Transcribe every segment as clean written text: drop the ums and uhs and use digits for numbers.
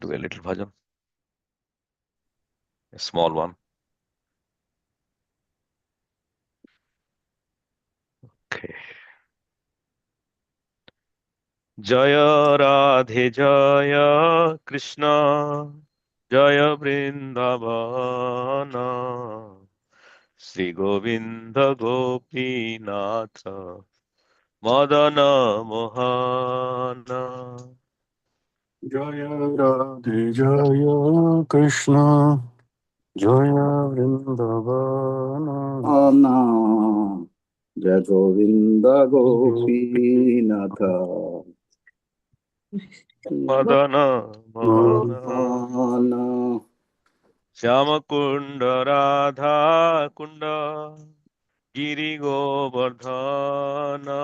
do a little bhajan, a small one. Okay. Jaya Radhe Jaya Krishna Jaya Vrindavana Sri Govinda Gopinatha Madana Mohana. Jaya Radhe Jaya Krishna Jaya Vrindavana Anna Jai Govinda Gopinatha Madana Mohana. Anna Syama Kunda Radha Kunda Giri Govardhana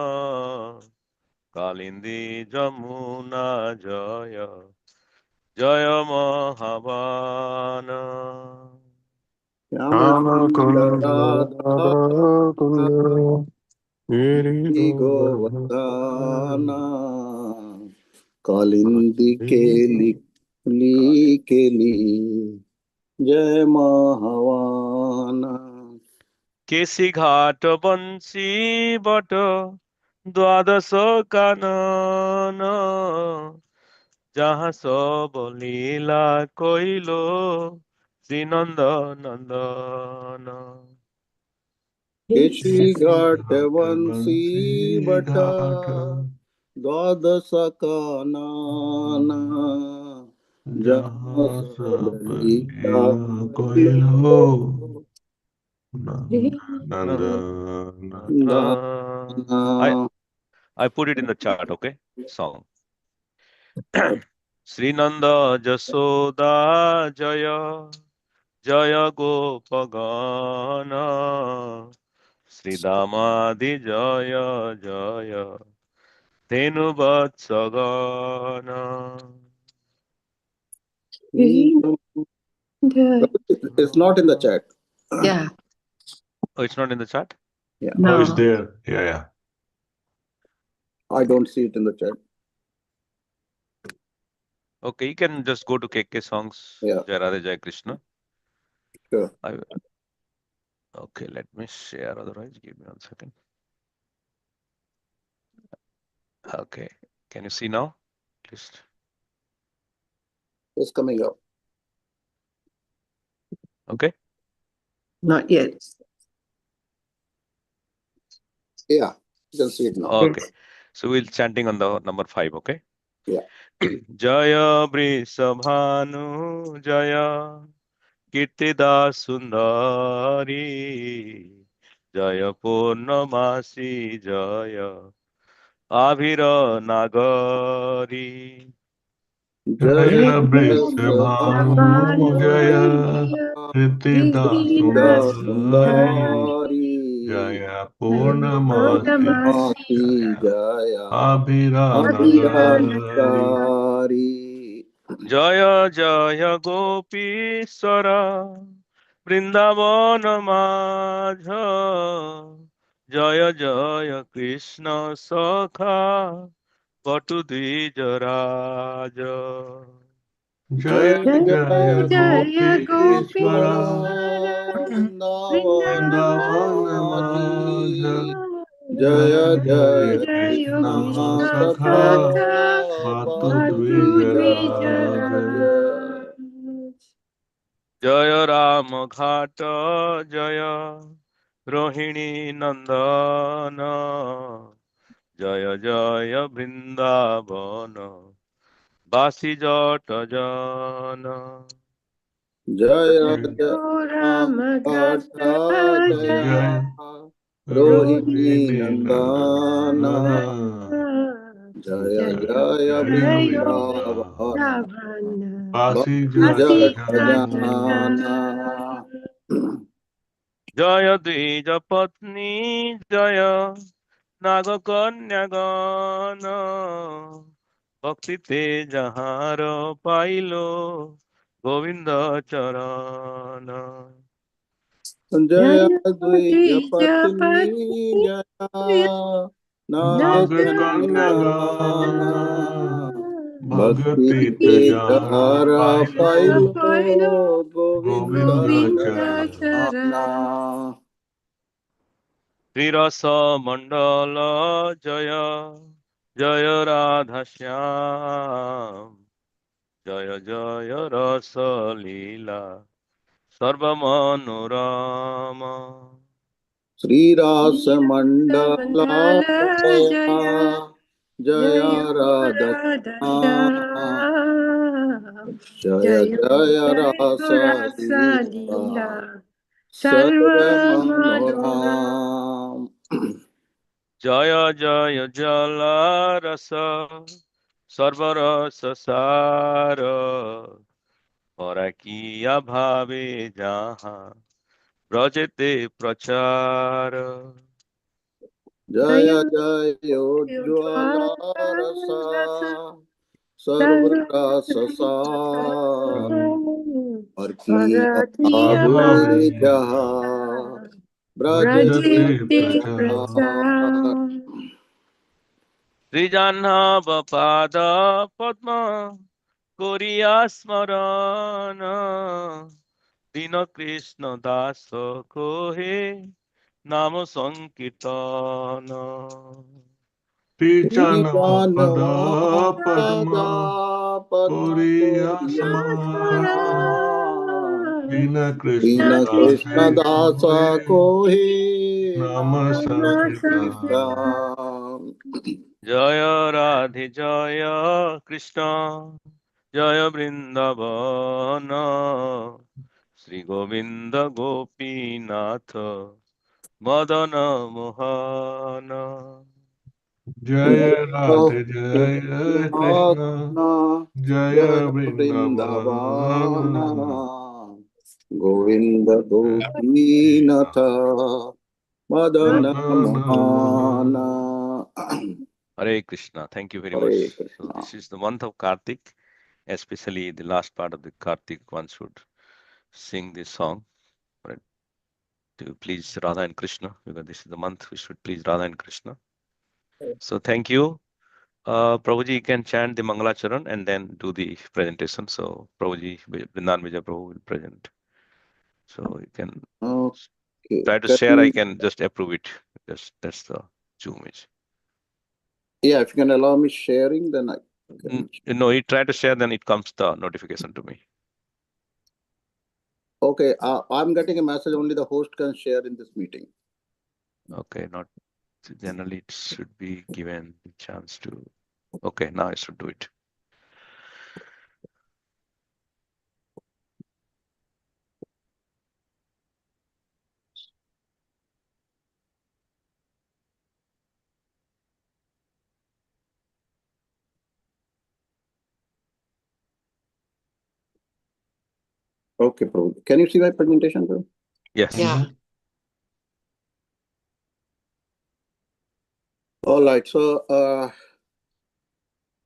Kalindi Jamuna Jaya Jaya Mahavana. Rama Kunda Yamakunda Radha Kunda Giri Govardhana Govardhana Kalindi Keli Jai Mahavana केसी घाट बंसी but द्वादश कानन जहाँ सब लीला कोइलो श्रीनंद नंदन. Keshi Ghat Vansi Vansi Ghat Bhatta Dwadasa Kanana Jana Jaha Sabalita Sabaliya Koilo Koilo Nandana. I Dana. I put it in the chat, okay? Song. Srinanda Jasoda Jaya Jaya Gopagana Sri Damadi Jaya Jaya Thenu Vatsagana. It's not in the chat. Yeah. Oh, it's not in the chat? Yeah. Oh, it's No. there. Yeah. I don't see it in the chat. Okay, you can just go to KK songs. Yeah. Jai Radhe Jai Krishna. Sure. Okay, let me share. Otherwise, give me 1 second. Okay, can you see now? At least. It's coming up. Okay. Not yet. Yeah, you can see it now. Okay, Yes. so we'll chanting on the number 5. Okay. Yeah. Jaya Vrisabhanu Jaya Kirtida Sundari Jaya Purnamasi Jaya Avira Nagari. Jaya Brisabhanu Jaya Kritida Sundari Jaya Purnamasi Jaya Abhira Nagari. Jaya Jaya Gopishwara Vrindavana Madha Jaya Jaya Krishna Sakha Patu Dvijaraja. Jaya Jaya Gopishwara Vrindavana Madha Jaya Jaya Krishna Sakha Bhatu Dvijaraja. Jaya Ram Ghata Jaya Rohini Nandana Jaya Jaya Vrindavana Basi Jata Jana. Jaya Rama Jaya Jaya Rohini Rohini Nandana Nandana Jaya Jaya Jaya Jaya Vrindavana Vrindavana Basi Jaya Jata Jana. Jaya Dvija Patni Jaya Nagakanya Gana Bhakti Te Jahara Pailo Govinda Charana. Jaya Dvija Patni Jaya Nagakanya Nagakanya Gana भक्ति भक्ति तीर्थधारा धारा pilo pilo Govind Govind Govind चरण चरण। श्रीरस मंडल जय जय राधा श्याम जय जय रस लीला सर्वमनोरम श्रीरास मंडल मंडल जया जय जय जय राधा राधा श्याम। श्याम जय जय जय जय रास रास लीला लीला सर्व सर्व मनोरम मनोरम। जय जय जल रस सर्वरस सार और किया भावे जहाँ ब्रजते प्रचार जय जय जय उज्ज्वल रसा रस सर्व रस सार और किया किया भावे भावे जहाँ ब्रजते ब्रजते ब्रजते प्रचार। प्रचार श्रीजाह्नव पाद पद्म कोरिया स्मरण दीन कृष्ण दास को हे नाम संकीर्तन तीचन पद जानवा पद्म पदा पद्म कोरिया कोरिया स्मरण स्मरण। दीन कृष्ण दीन दासे कृष्ण दास कोहे को ही नाम नाम संकीर्तन संकीर्तन। जय राधे जय कृष्ण जय वृंदावन श्री गोविंद गोपीनाथ मदन मोहन जय राधे जय कृष्ण जय जय Vrindavan Vrindavan Govind Gopinath Madan Madan Mohan. Mohan Hare Krishna. Thank you very much. Hare So Krishna. this is the month of Kartik, especially the last part of the Kartik. One should sing this song, right, to please Radha and Krishna, because this is the month we should please Radha and Krishna. So thank you. Prabhuji, you can chant the Mangalacharan and then do the presentation. So Prabhuji, Vrindan Vijay Prabhu will present. So you can Okay, try to can share. I you, can just approve it. That's the Zoom is. yeah, if you can allow me sharing, then I can. No, you try to share, then it comes the notification to me. Okay, I'm getting a message only the host can share in this meeting. Okay, not generally it should be given the chance to. Okay, now I should do it. Okay, Prabhu. Can you see my presentation, Prabhu? Yes. Yeah. All right, so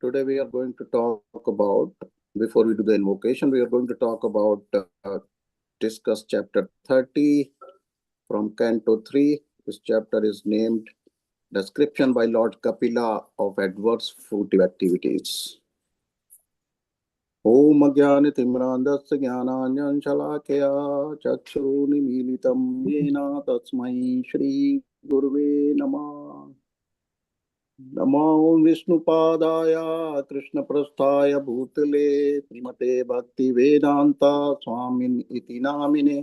today we are going to talk about, before we do the invocation, we are going to talk about, discuss chapter 30 from Canto 3. This chapter is named Description by Lord Kapila of Adverse Fruitive Activities. Om Ajnanatimirandasya Jnananjansalakaya Chakshurunimilitam Yena Tasmai Shri Gurve Namah. नमो विष्णुपादाय कृष्णप्रस्थाय भूतले श्रीमते भक्ति वेदांता स्वामिन इति नामिने।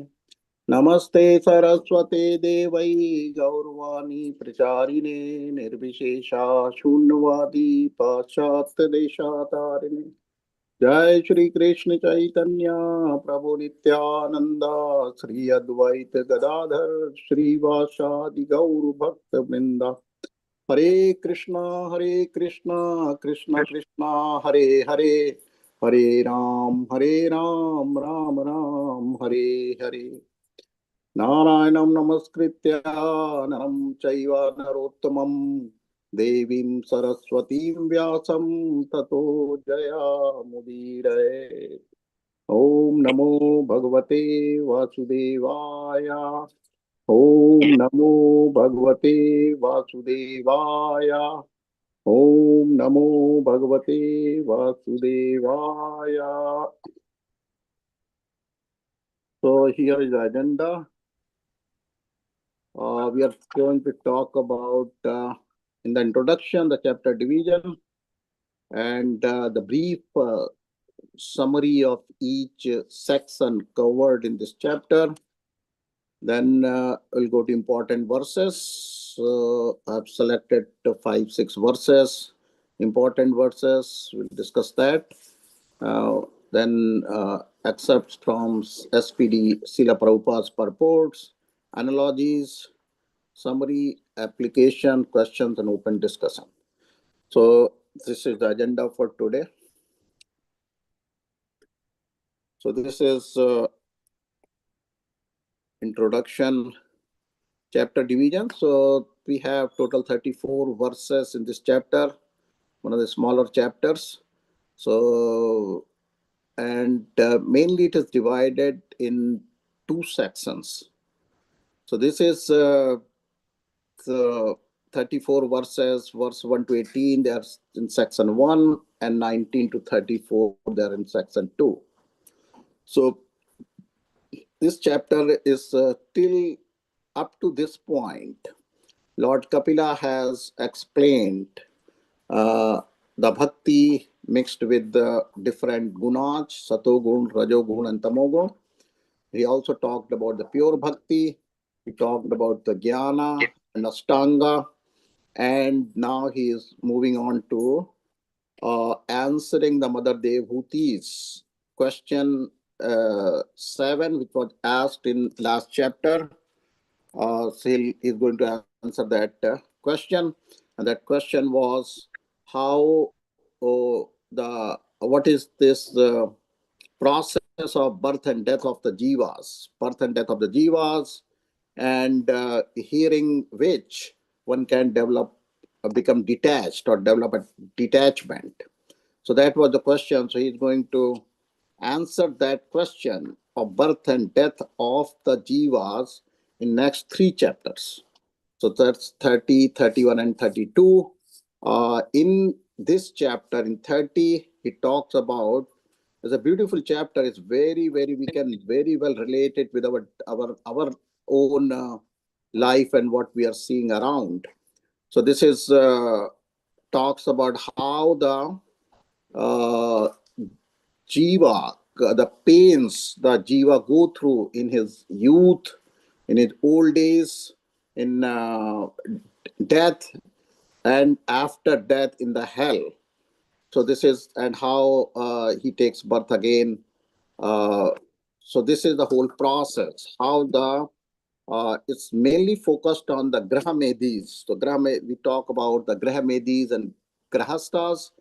नमस्ते सरस्वते देवै गौरवाणी प्रचारिणे निर्विशेषा शून्यवादी पाश्चात्य देशातारिणे। जय श्री कृष्ण चैतन्य प्रभु नित्यानंद श्री अद्वैत गदाधर श्रीवासादि गौर भक्त वृंदा। हरे कृष्णा कृष्णा कृष्णा हरे हरे हरे राम राम राम हरे हरे। नारायणं नमस्कृत्य नरं चैव नरोत्तमं देवीं सरस्वतीं व्यासं ततो जयामुदीरये। ॐ नमो भगवते वासुदेवाय। ॐ नमो भगवते वासुदेवाय। Om Namo Bhagavate Vasudevaya. So here is the agenda. We are going to talk about, in the introduction, the chapter division and the brief summary of each section covered in this chapter. Then we'll go to important verses. I've selected 5-6 verses, important verses. We'll discuss that. Then excerpts from SPD Srila Prabhupada's purports, analogies, summary, application, questions, and open discussion. So this is the agenda for today. So this is introduction, chapter division. So we have total 34 verses in this chapter, one of the smaller chapters. So, and mainly it is divided in 2 sections. So this is the 34 verses, verse 1 to 18, they are in section 1, and 19 to 34, they are in section 2. So this chapter is till up to this point, Lord Kapila has explained the bhakti mixed with the different gunas, satogun, rajogun, and tamogun. He also talked about the pure bhakti. He talked about the jnana and ashtanga. And now he is moving on to answering the Mother Devhuti's question 7, which was asked in last chapter. So he's going to answer that question. And that question was how what is this process of birth and death of the jivas, and hearing which one can develop, become detached or develop a detachment. So that was the question. So he's going to answer that question of birth and death of the jivas in next 3 chapters. So that's 30, 31, and 32. In this chapter, in 30, he talks about, it's a beautiful chapter. It's very, very, we can very well relate it with our own life and what we are seeing around. So this is talks about how the jiva, the pains the jiva go through in his youth, in his old days, in death, and after death in the hell. So this is, and how he takes birth again. So this is the whole process, how the it's mainly focused on the grahamedis. So we talk about the grahamedis and grahastas.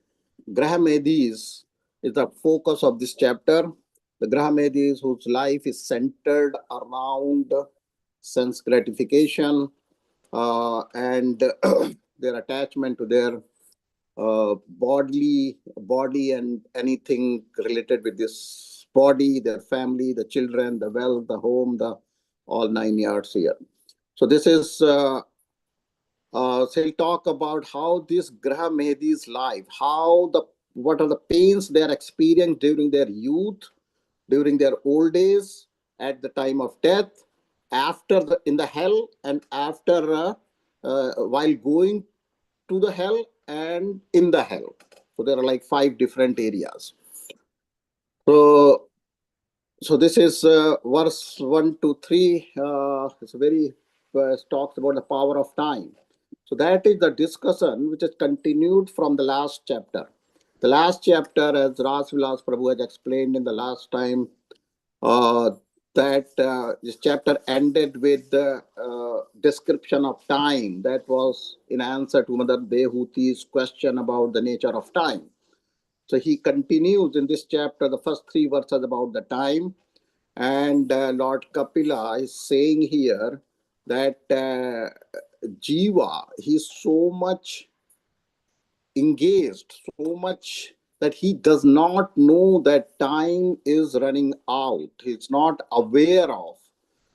Grahamedis is the focus of this chapter. The grahamedis whose life is centered around sense gratification and their attachment to their body and anything related with this body, their family, the children, the wealth, the home, the all 9 yards here. So this is so he'll talk about how this Graha Mehdi's life, what are the pains they are experiencing during their youth, during their old days, at the time of death, after in the hell, and after while going to the hell and in the hell. So there are like 5 different areas. So this is verse 1 to 3. It's very talks about the power of time. So that is the discussion which is continued from the last chapter. The last chapter, as Ras Vilas Prabhu has explained in the last time, that this chapter ended with the description of time. That was in answer to Mother Devhuti's question about the nature of time. So he continues in this chapter, the first 3 verses about the time. And Lord Kapila is saying here that Jiva, he's so much engaged, so much that he does not know that time is running out. He's not aware of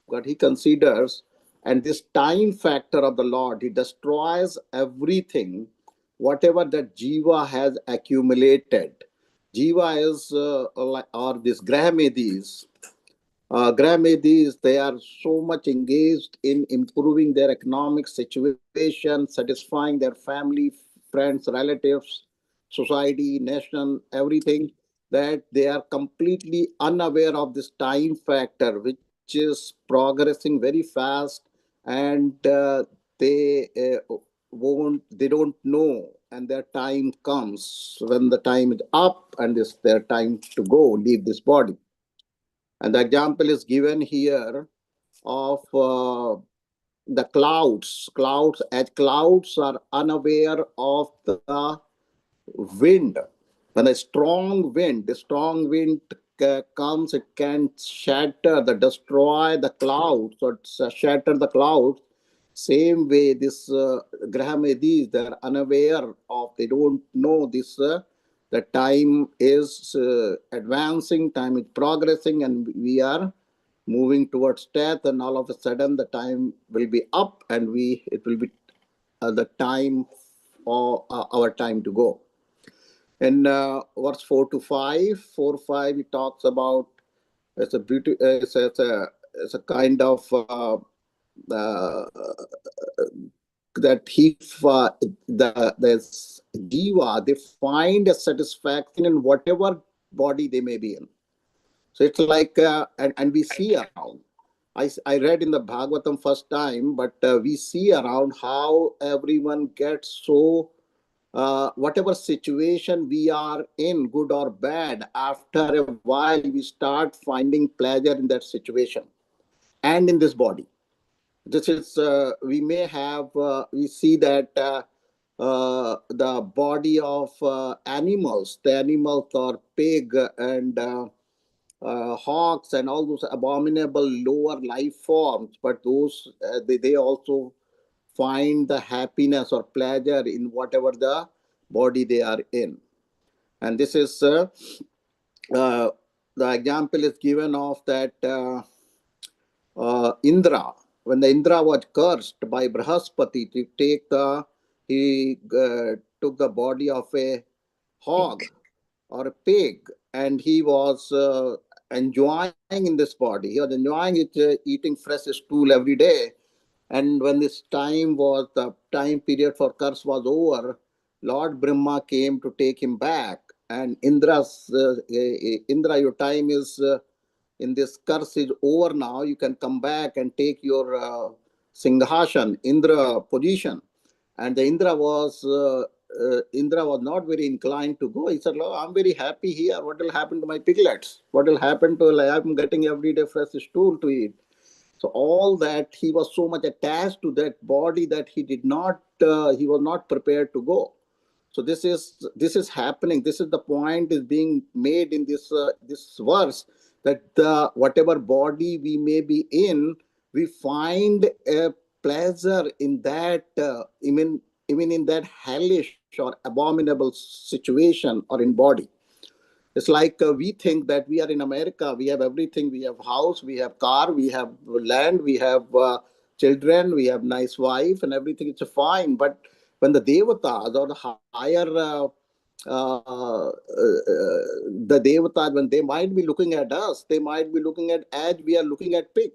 what he considers. And this time factor of the Lord, he destroys everything whatever that jiva has accumulated. Jiva is or this Grahamedis. Grahamedis, they are so much engaged in improving their economic situation, satisfying their family, friends, relatives, society, nation, everything, that they are completely unaware of this time factor, which is progressing very fast, and they don't know, and their time comes when the time is up and it's their time to go leave this body. And the example is given here of the clouds. As clouds are unaware of the wind. When the strong wind comes, it can destroy the clouds, or shatter the clouds. Same way, this Grahamedis, they are unaware of, they don't know this. The time is advancing, time is progressing, and we are moving towards death. And all of a sudden, the time will be up, and it will be the time for our time to go. In verse 4 to 5, 4 5, it talks about it's a beauty, it's a kind of uh, that there's jiva, they find a satisfaction in whatever body they may be in. So it's like, and we see around. I read in the Bhagavatam first time, but we see around how everyone gets so, whatever situation we are in, good or bad, after a while we start finding pleasure in that situation and in this body. This is, we may have, we see that the body of animals, the animals are pig and hawks and all those abominable lower life forms, but those they also find the happiness or pleasure in whatever the body they are in. And this is the example is given of that Indra. When the Indra was cursed by Brahaspati to take he took the body of a hog or a pig, and he was enjoying in this body. He was enjoying it, eating fresh stool every day. And when the time period for curse was over, Lord Brahma came to take him back. And Indra, your time is in this curse is over now. You can come back and take your Singhashan, Indra position. And the Indra was not very inclined to go. He said, "Look, I'm very happy here. What will happen to my piglets? What will happen to, like, I'm getting every day fresh stool to eat." So all that, he was so much attached to that body that he was not prepared to go. So this is happening. This is the point is being made in this verse, that whatever body we may be in, we find a pleasure in that, even in that hellish or abominable situation or in body. It's like we think that we are in America, we have everything, we have house, we have car, we have land, we have children, we have nice wife, and everything is fine. But when the devatas or the higher the devatas, when they might be looking at us, they might be looking at as we are looking at pig,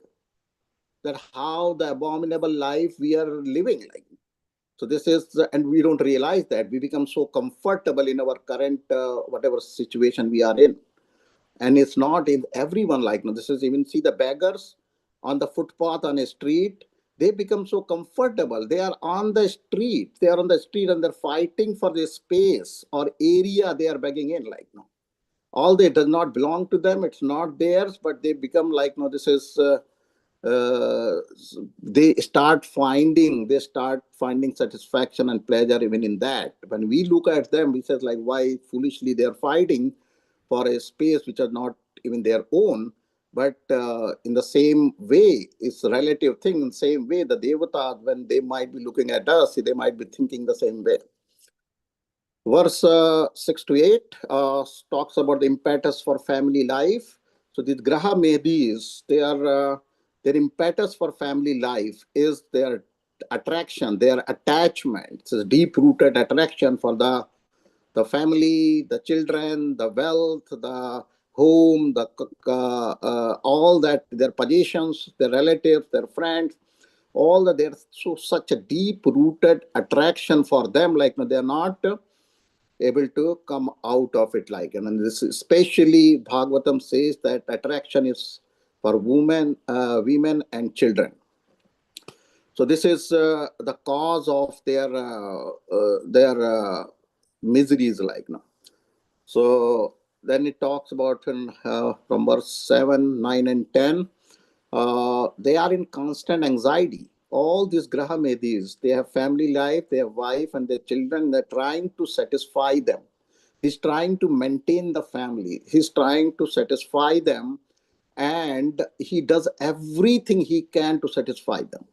that how the abominable life we are living like. So this is, and we don't realize that we become so comfortable in our current whatever situation we are in. And it's not in everyone like, no, this is, even see the beggars on the footpath on a street, they become so comfortable. They are on the street, and they're fighting for the space or area they are begging in, like, no. All they does not belong to them, it's not theirs, but they become like, no, this is uh, they start finding satisfaction and pleasure even in that. When we look at them, we say, like, why foolishly they are fighting for a space which are not even their own. But in the same way, it's a relative thing. In the same way, the devatas, when they might be looking at us, they might be thinking the same way. Verse 6 to 8 talks about the impetus for family life. So these Graha Medis, their impetus for family life is their attraction, their attachment. It's a deep-rooted attraction for the family, the children, the wealth, the home, all that, their possessions, their relatives, their friends, all that. There's such a deep-rooted attraction for them, like they're not able to come out of it. Like, and this especially Bhagavatam says that attraction is for women and children. So this is the cause of their miseries, like now. So then it talks about from verse 7, 9, and 10. They are in constant anxiety. All these Grahamedis, they have family life, they have wife and their children. They're trying to satisfy them. He's trying to maintain the family. He's trying to satisfy them, and he does everything he can to satisfy them.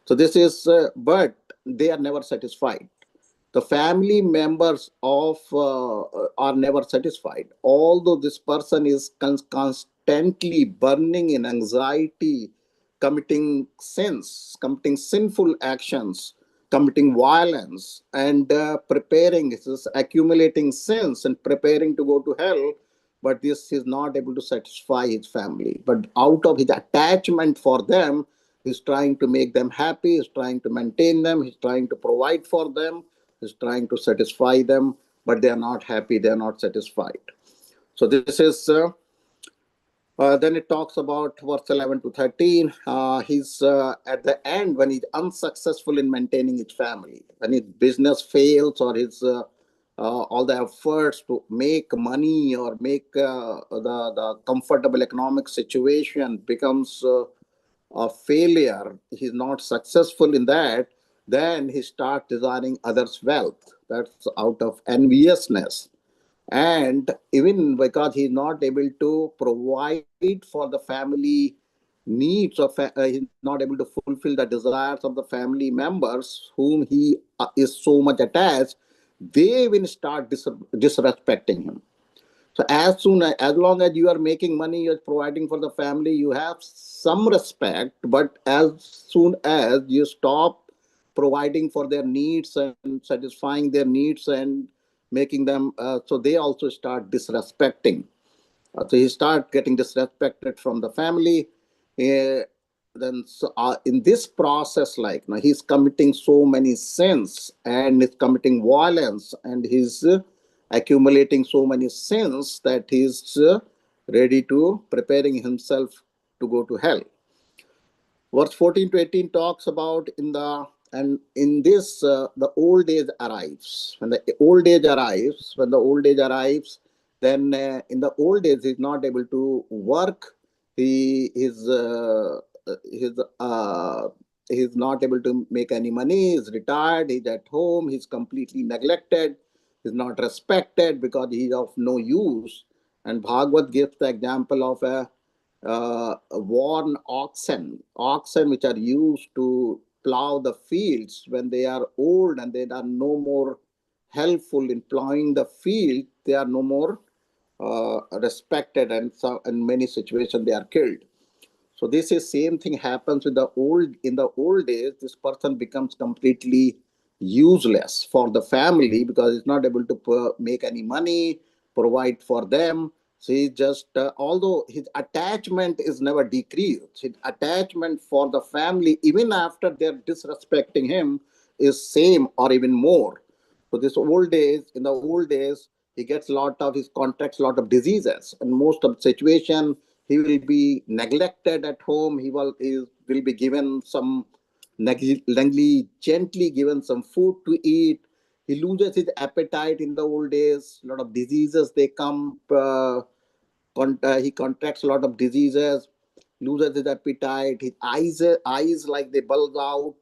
So this is, but they are never satisfied. The family members are never satisfied. Although this person is constantly burning in anxiety, committing sins, committing sinful actions, committing violence, and preparing, accumulating sins and preparing to go to hell, but this is not able to satisfy his family. But out of his attachment for them, he's trying to make them happy, he's trying to maintain them, he's trying to provide for them, he's trying to satisfy them, but they are not happy, they are not satisfied. So this is, then it talks about verse 11 to 13. He's at the end, when he's unsuccessful in maintaining his family, when his business fails, or his all the efforts to make money or make the comfortable economic situation becomes a failure, he's not successful in that, then he starts desiring others' wealth. That's out of enviousness. And even because he's not able to provide for the family needs, or he's not able to fulfill the desires of the family members whom he is so much attached, they will start disrespecting him. So as long as you are making money, you're providing for the family, you have some respect. But as soon as you stop providing for their needs and satisfying their needs and making them, so they also start disrespecting. So he start getting disrespected from the family. Then in this process, like now, he's committing so many sins and is committing violence, and he's accumulating so many sins that he's ready to preparing himself to go to hell. Verse 14 to 18 talks about in this the old age arrives. When the old age arrives, then in the old age he's not able to work. He is he's not able to make any money. He's retired. He's at home. He's completely neglected. He's not respected because he's of no use. And Bhagavad gives the example of a worn oxen which are used to plow the fields. When they are old and they are no more helpful in plowing the field, they are no more respected, and so in many situations they are killed. So this is same thing happens with in the old days. This person becomes completely useless for the family because he's not able to make any money, provide for them. So he just, although his attachment is never decreased, his attachment for the family, even after they're disrespecting him, is same or even more. So in the old days, he gets he contracts a lot of diseases, and most of the situation, he will be neglected at home. He will be given some gently given some food to eat. He loses his appetite in the old days. A lot of diseases they come. He contracts a lot of diseases, loses his appetite. His eyes like they bulge out.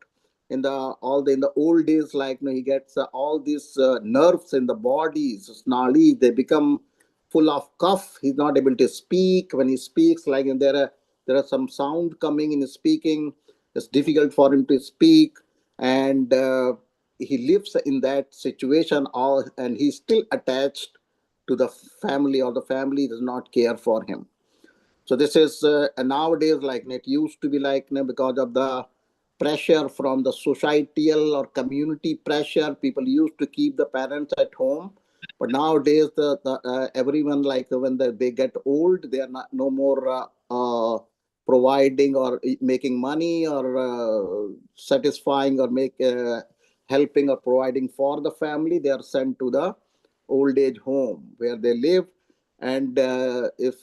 In the old days, like he gets all these nerves in the bodies, snarly, they become full of cough. He's not able to speak. When he speaks, like there are some sound coming in his speaking. It's difficult for him to speak, and he lives in that situation, and he's still attached to the family, or the family does not care for him. So this is nowadays, like it used to be like because of the pressure from the societal or community pressure. People used to keep the parents at home, but nowadays everyone, like when they get old, they are not no more providing or making money or satisfying or helping or providing for the family. They are sent to the old age home where they live, and if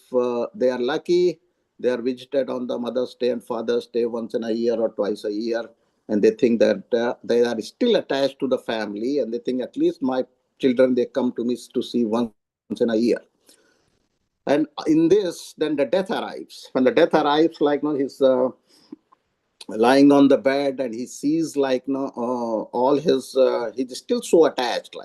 they are lucky, they are visited on the Mother's Day and Father's Day once in a year or twice a year, and they think that they are still attached to the family, and they think at least my children, they come to me to see once in a year. And in this, then the death arrives. When the death arrives, like he's lying on the bed, and he sees all his he's still so attached.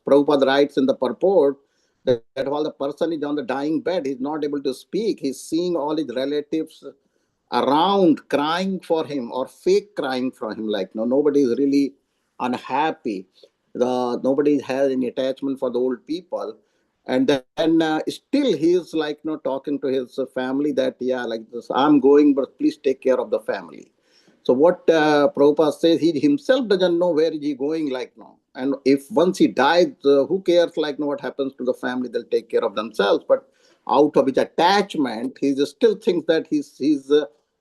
Prabhupada writes in the purport that while the person is on the dying bed, he's not able to speak. He's seeing all his relatives around crying for him or fake crying for him. Nobody is really unhappy. Nobody has any attachment for the old people. And then still he is talking to his family that, yeah, like this, I'm going, but please take care of the family. So what Prabhupada says, he himself doesn't know where is he going now. And if once he dies, who cares what happens to the family? They'll take care of themselves. But out of his attachment, he just still thinks that he's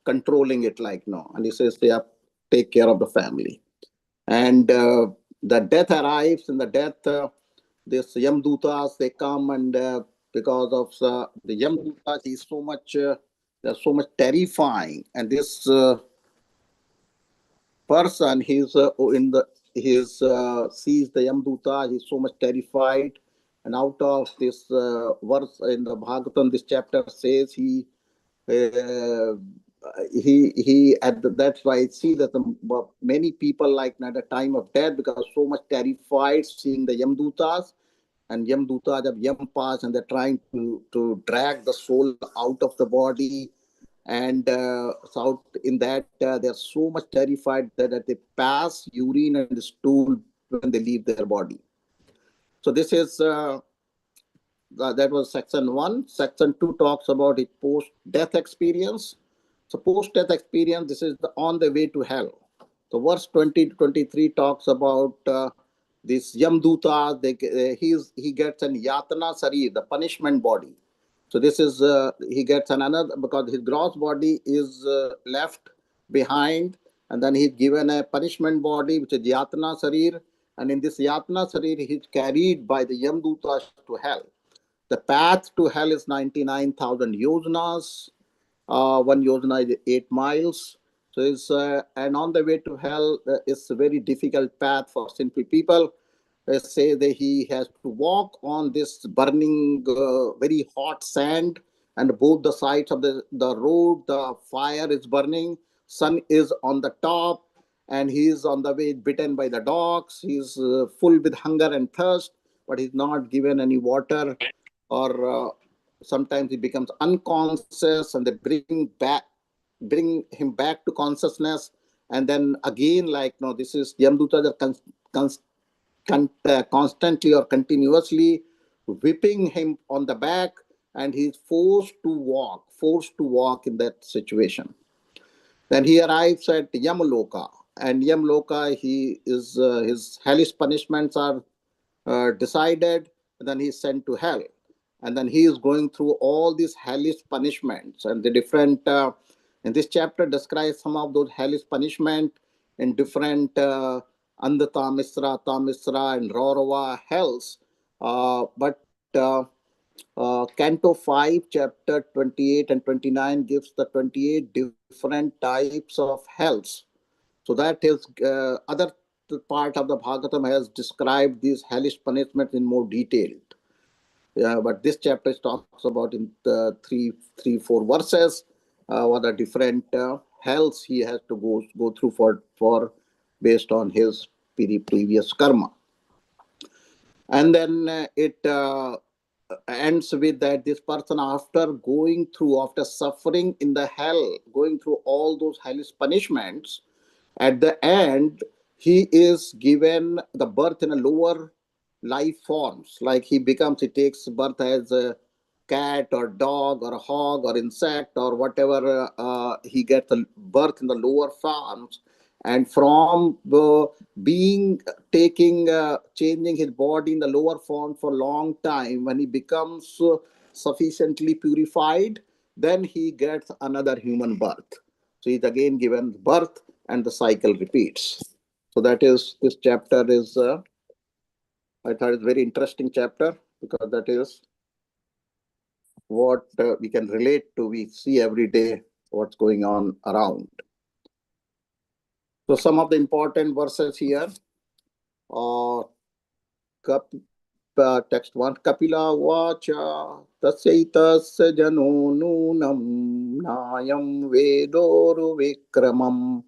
controlling it and he says, yeah, take care of the family. And the death arrives. In the death, this Yamdutas, they come, and because of the Yamdutas, he's so much, they're so much terrifying. And this person, he's sees the Yamduta, he's so much terrified. And out of this verse in the Bhagavatam, this chapter says uh, that's why I see that many people at the time of death, because so much terrified seeing the Yamdutas, and Yamdutas have Yam pass, and they're trying to drag the soul out of the body. And so in that, they're so much terrified that they pass urine and stool when they leave their body. So this is that was section 1. Section 2 talks about his post-death experience. So post-death experience, this is on the way to hell. So verse 20 to 23 talks about this Yamduta. He gets an Yatana Sarir, the punishment body. So this is, he gets another, because his gross body is left behind, and then he's given a punishment body, which is Yatana Sarir. And in this Yatana Sarir, he's carried by the Yamdutas to hell. The path to hell is 99,000 yojanas. One yojana is 8 miles. So it's, and on the way to hell, it's a very difficult path for sinful people. They say that he has to walk on this burning, very hot sand, and both the sides of the road, the fire is burning, sun is on the top, and he is on the way bitten by the dogs. He's full with hunger and thirst, but he's not given any water, or sometimes he becomes unconscious, and they bring him back to consciousness. And then again, this is Yamdutas are constantly or continuously whipping him on the back, and he's forced to walk in that situation. Then he arrives at Yamaloka, and Yamaloka, his hellish punishments are decided, and then he's sent to hell. And then he is going through all these hellish punishments, and the different, in this chapter describes some of those hellish punishment in different Andhata, Misra, Tamisra, and Raurava hells. But Canto 5, chapter 28 and 29 gives the 28 different types of hells. So that is other part of the Bhagavatam has described these hellish punishments in more detail. Yeah, but this chapter talks about in the three, 4 verses what are different hells he has to go through for based on his previous karma. And then it ends with that this person, after suffering in the hell, going through all those hellish punishments, at the end, he is given the birth in a lower life forms. He takes birth as a cat or dog or a hog or insect or whatever. He gets a birth in the lower forms, And from changing his body in the lower form for a long time, when he becomes sufficiently purified, then he gets another human birth. So he's again given birth and the cycle repeats. So that is, this chapter is, I thought it's a very interesting chapter, because that is what we can relate to. We see every day what's going on around. So some of the important verses here. Text 1. Kapila vacha tasaitasya jano nunam nayam vedoru vikramam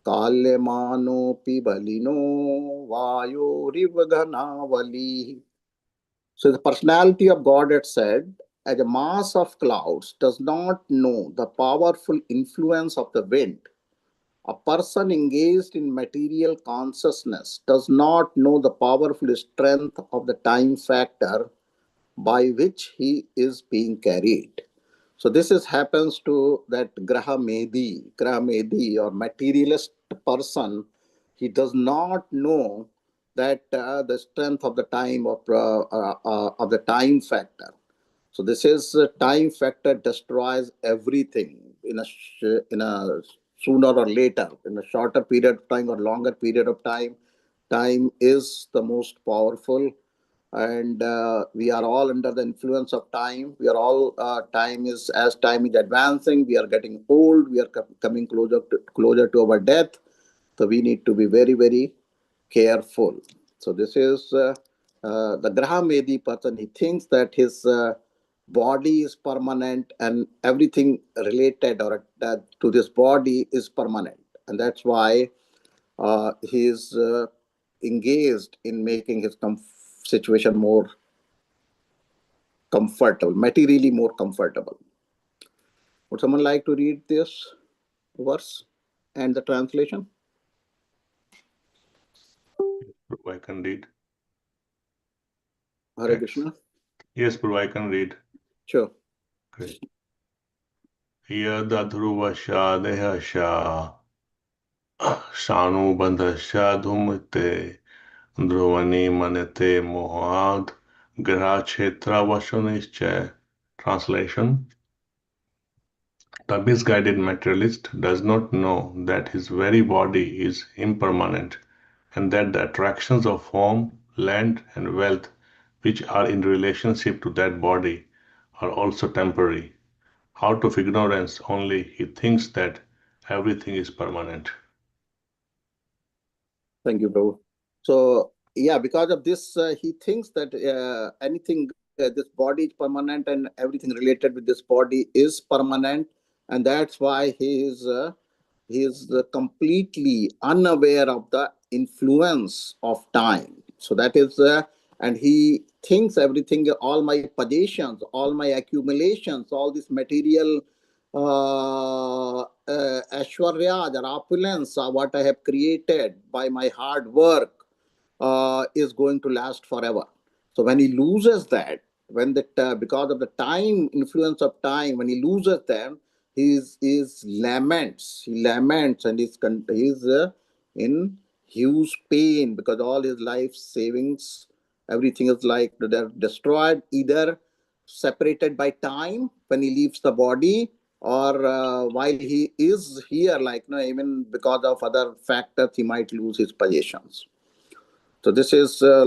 kalyamanopi balino vayurivaghanavali. So the personality of God had said, as a mass of clouds does not know the powerful influence of the wind, a person engaged in material consciousness does not know the powerful strength of the time factor by which he is being carried. So this happens to that Graha Medhi or materialist person. He does not know that the strength of the time of the time factor. So this is time factor destroys everything in a sooner or later, in a shorter period of time or longer period of time. Time is the most powerful, and we are all under the influence of time. We are all as time is advancing, we are getting old. We are coming closer to our death. So we need to be very, very careful. So this is the Graha Medhi person. He thinks that his body is permanent and everything related or to this body is permanent, and that's why he is engaged in making his situation more comfortable, materially more comfortable. Would someone like to read this verse and the translation? I can read. Hare Krishna. Yes, Prabhu, I can read. Sure. Great. Yadadhruvasya dehasya shanubandhasya dhumite dhruvani manete mohad grachetra vashunischa. Translation: the misguided materialist does not know that his very body is impermanent, and that the attractions of form, land, and wealth which are in relationship to that body are also temporary. Out of ignorance only, he thinks that everything is permanent. Thank you, Prabhu. So, yeah, because of this, he thinks that this body is permanent and everything related with this body is permanent. And that's why he is completely unaware of the influence of time. So that is, and he thinks everything, all my possessions, all my accumulations, all this material Ashwarya or opulence, what I have created by my hard work is going to last forever. So when he loses that, because of the time, influence of time, when he loses them, he laments and he's in huge pain, because all his life savings, everything is like they're destroyed, either separated by time when he leaves the body, or while he is here, even because of other factors, he might lose his possessions. So this is I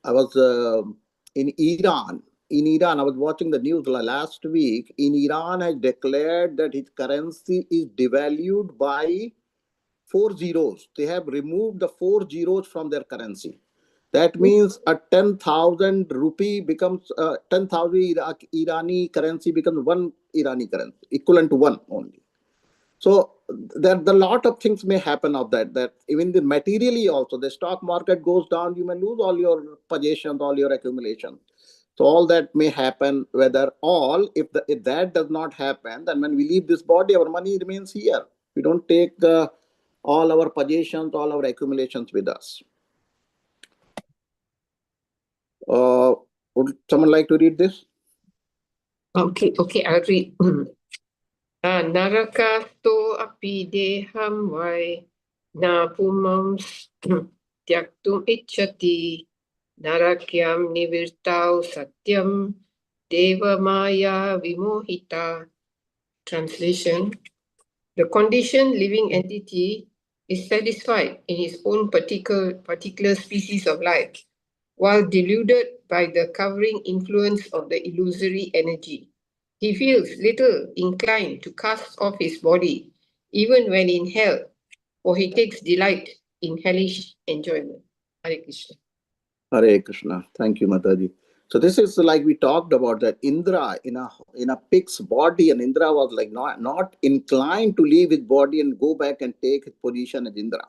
was in Iran. In Iran, I was watching the news last week. In Iran, has declared that his currency is devalued by 4 zeros. They have removed the 4 zeros from their currency. That means a 10,000 rupee becomes 10,000 Irani currency becomes 1 Irani currency, equivalent to 1 only. So there a lot of things may happen of that even the materially also, the stock market goes down, you may lose all your possessions, all your accumulation. So all that may happen, if that does not happen, then when we leave this body, our money remains here. We don't take all our possessions, all our accumulations with us. Would someone like to read this? Okay, I'll read. Narakasto api deham vai na pumam tyaktum ichati narakyam nivirtau satyam deva maya vimohita. Translation: the conditioned living entity is satisfied in his own particular species of life, while deluded by the covering influence of the illusory energy. He feels little inclined to cast off his body, even when in hell, for he takes delight in hellish enjoyment. Hare Krishna. Hare Krishna. Thank you, Mataji. So this is like we talked about that Indra in a pig's body, and Indra was like not inclined to leave his body and go back and take his position as Indra.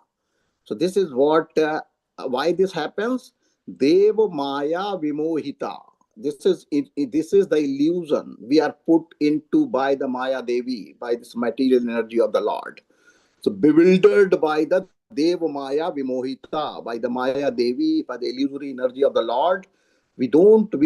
So this is what why this happens. Deva Maya Vimohita. This is this is the illusion we are put into by the Maya Devi, by this material energy of the Lord. So bewildered by the Deva Maya Vimohita, by the Maya Devi, by the illusory energy of the Lord, we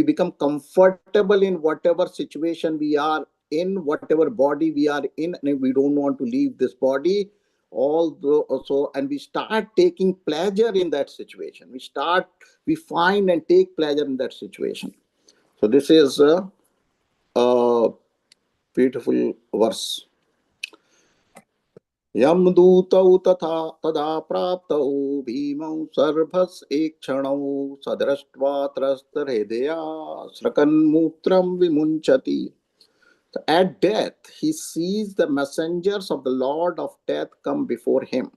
become comfortable in whatever situation we are in, whatever body we are in, and we don't want to leave this body. And we start taking pleasure in that situation. We find and take pleasure in that situation. So this is a beautiful verse. यमदूतौ तथा तदा प्राप्तौ भीमौ सर्भस्एक्षणौ सदृष्ट्वा त्रस्तहृदया स्रकन्मूत्रं विमुञ्चति. At death, he sees the messengers of the Lord of Death come before him,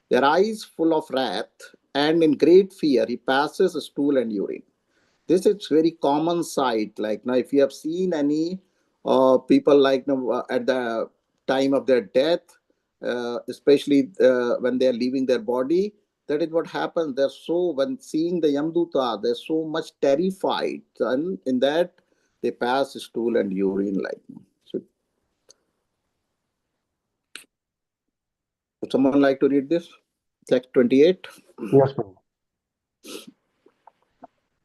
their eyes full of wrath, and in great fear he passes stool and urine. This is very common sight. Like now, if you have seen any people like at the time of their death, especially when they are leaving their body, that is what happens. They're so, when seeing the Yamduta, they're so much terrified, and in that they pass stool and urine. Like so, would someone like to read this? Text 28. Yes, ma'am.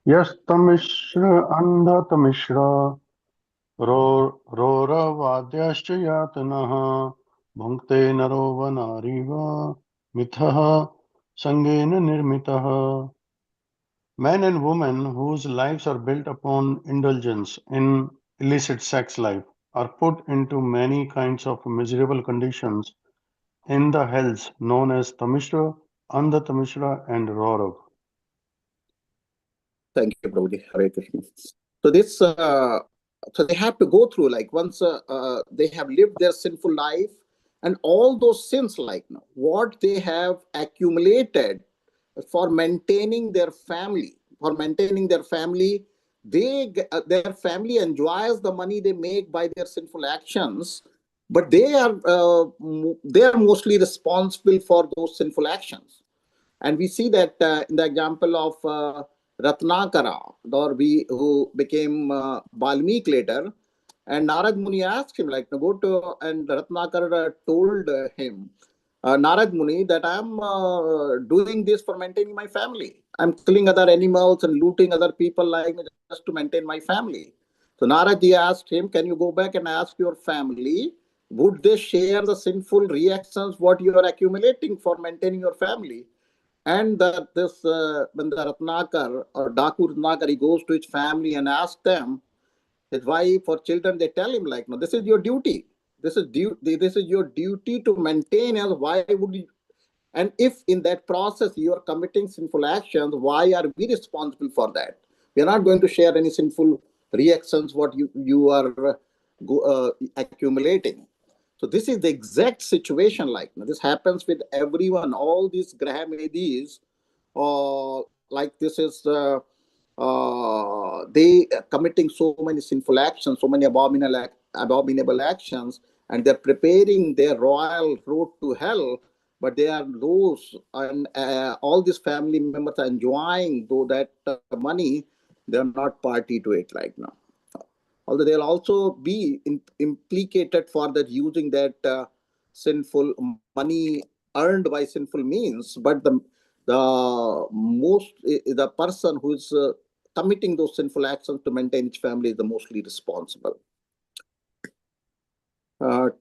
Yastamishra andhatamishra रोरवाद्याश्च यातनः भुङ्क्ते नरो वनारिव मिथः संगेन निर्मितः. Men and women whose lives are built upon indulgence in illicit sex life are put into many kinds of miserable conditions in the hells known as Tamishra, Andhatamishra, and Rorav. Thank you, Prabhuji. Hare Krishna. So this, so they have to go through, like once they have lived their sinful life, and all those sins, like what they have accumulated for maintaining their family, their family enjoys the money they make by their sinful actions, but they are mostly responsible for those sinful actions. And we see that in the example of Ratnakara, who became Balmik later, and Narad Muni asked him, like, go to, and Ratnakara told him, Narad Muni, that I'm doing this for maintaining my family. I'm killing other animals and looting other people like just to maintain my family. So Narad Ji asked him, can you go back and ask your family, would they share the sinful reactions what you are accumulating for maintaining your family? And when the Ratnakar or Daku Ratnakar, he goes to his family and asks them, his wife or children, they tell him like, no, this is your duty. This is your duty to maintain us. Why would you? And if in that process you are committing sinful actions, why are we responsible for that? We are not going to share any sinful reactions what you are accumulating. So this is the exact situation. Like this happens with everyone. All these Graham ADs, like this is they are committing so many sinful actions, so many abominable actions, and they're preparing their royal road to hell. But they are those, and all these family members are enjoying though that money. They are not party to it like now. Although they'll also be implicated for that using that sinful money earned by sinful means, but the person who is committing those sinful actions to maintain his family is the mostly responsible.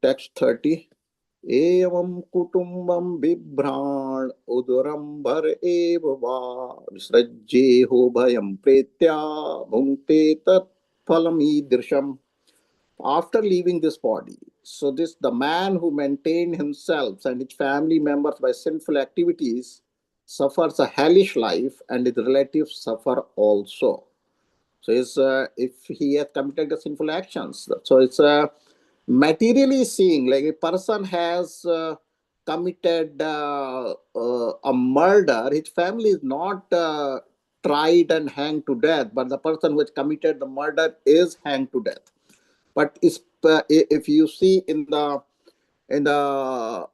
Text 30. Evam kutumbam bibhran udurambar eva va visrajyeho bhayam pretya bhunkte tat phalam idrisham. After leaving this body, so this the man who maintained himself and his family members by sinful activities suffers a hellish life, and his relatives suffer also. So it's if he has committed the sinful actions, so it's materially seeing, like a person has committed a murder, his family is not tried and hanged to death, but the person who has committed the murder is hanged to death. But if you see in the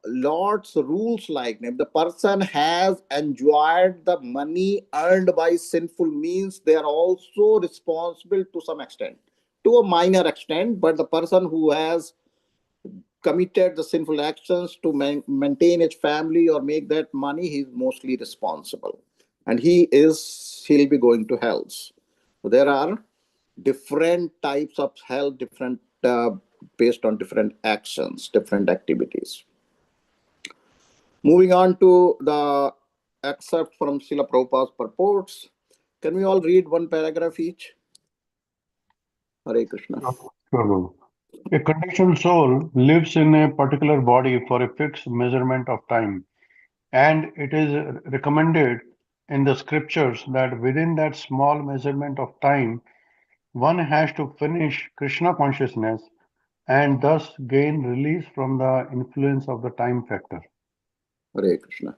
Lord's rules, like if the person has enjoyed the money earned by sinful means, they are also responsible to some extent, to a minor extent. But the person who has committed the sinful actions to maintain his family or make that money, he is mostly responsible, and he'll be going to hells. So there are different types of hell, different based on different actions, different activities. Moving on to the excerpt from Srila Prabhupada's purports. Can we all read one paragraph each? Hare Krishna. Sure. A conditioned soul lives in a particular body for a fixed measurement of time, and it is recommended in the scriptures that within that small measurement of time, one has to finish Krishna consciousness and thus gain release from the influence of the time factor. Hare Krishna.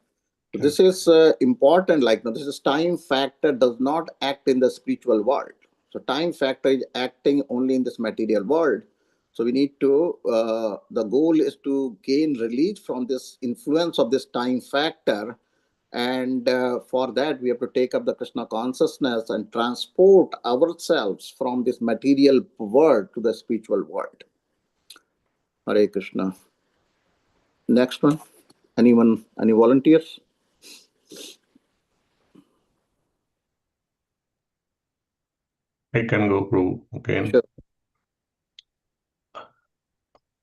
So Okay. this is important. Like, now, this is time factor does not act in the spiritual world. So time factor is acting only in this material world. So we need to, the goal is to gain release from this influence of this time factor. And for that, we have to take up the Krishna consciousness and transport ourselves from this material world to the spiritual world. Hare Krishna. Next one. Anyone, any volunteers? I can go through again. Sure.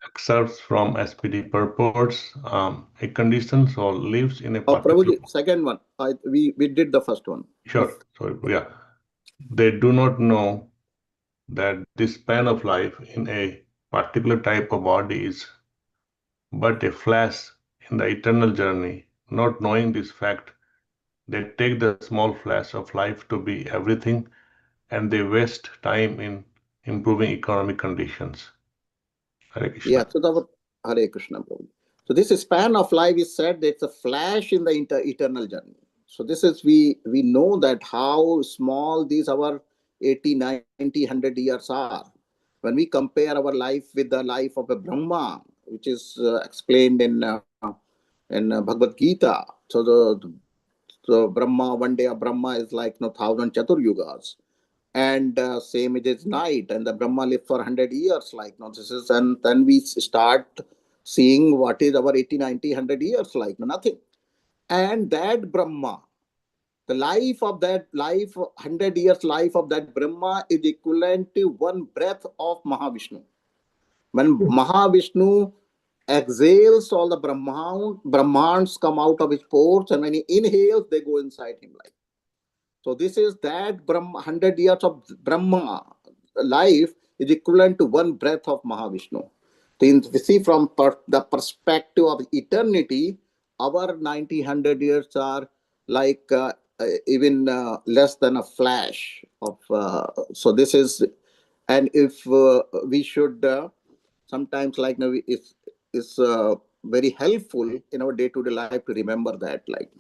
Excerpts from SPD purports. A conditioned soul lives in a Oh, particular... Prabhuji, second one. We did the first one. Sure. First. Sorry. Yeah. They do not know that this span of life in a particular type of body is but a flash in the eternal journey. Not knowing this fact, they take the small flash of life to be everything, and they waste time in improving economic conditions. Hare Krishna. Yeah, so the Hare Krishna, Prabhuji. So this span of life is said that it's a flash in the eternal journey. So this is, we know that how small these our 80, 90, 100 years are. When we compare our life with the life of a Brahma, which is explained in Bhagavad Gita. So Brahma, one day a Brahma is like 1,000 Chatur Yugas. And same it is night, and the Brahma lives for 100 years, like no, this is, and then we start seeing what is our 80, 90, 100 years, like nothing. And that Brahma, the life of that life, 100 years life of that Brahma is equivalent to one breath of Mahavishnu. When Mahavishnu exhales, all the Brahmans come out of his pores, and when he inhales, they go inside him, like. So this is that Brahma, 100 years of Brahma life is equivalent to one breath of Mahavishnu. We see from the perspective of eternity, our 90, 100 years are like even less than a flash of. So this is, and if we should sometimes, like, it's very helpful in our day-to-day life to remember that, like.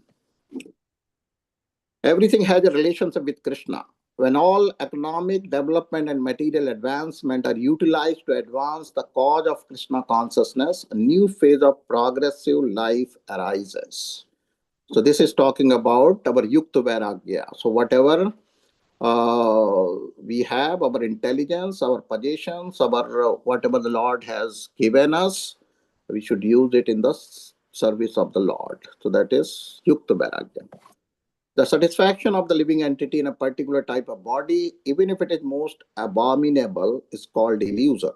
Everything has a relationship with Krishna. When all economic development and material advancement are utilized to advance the cause of Krishna consciousness, a new phase of progressive life arises. So this is talking about our Yukta Vairagya. So whatever we have, our intelligence, our possessions, our whatever the Lord has given us, we should use it in the service of the Lord. So that is Yukta Vairagya. The satisfaction of the living entity in a particular type of body, even if it is most abominable, is called illusion.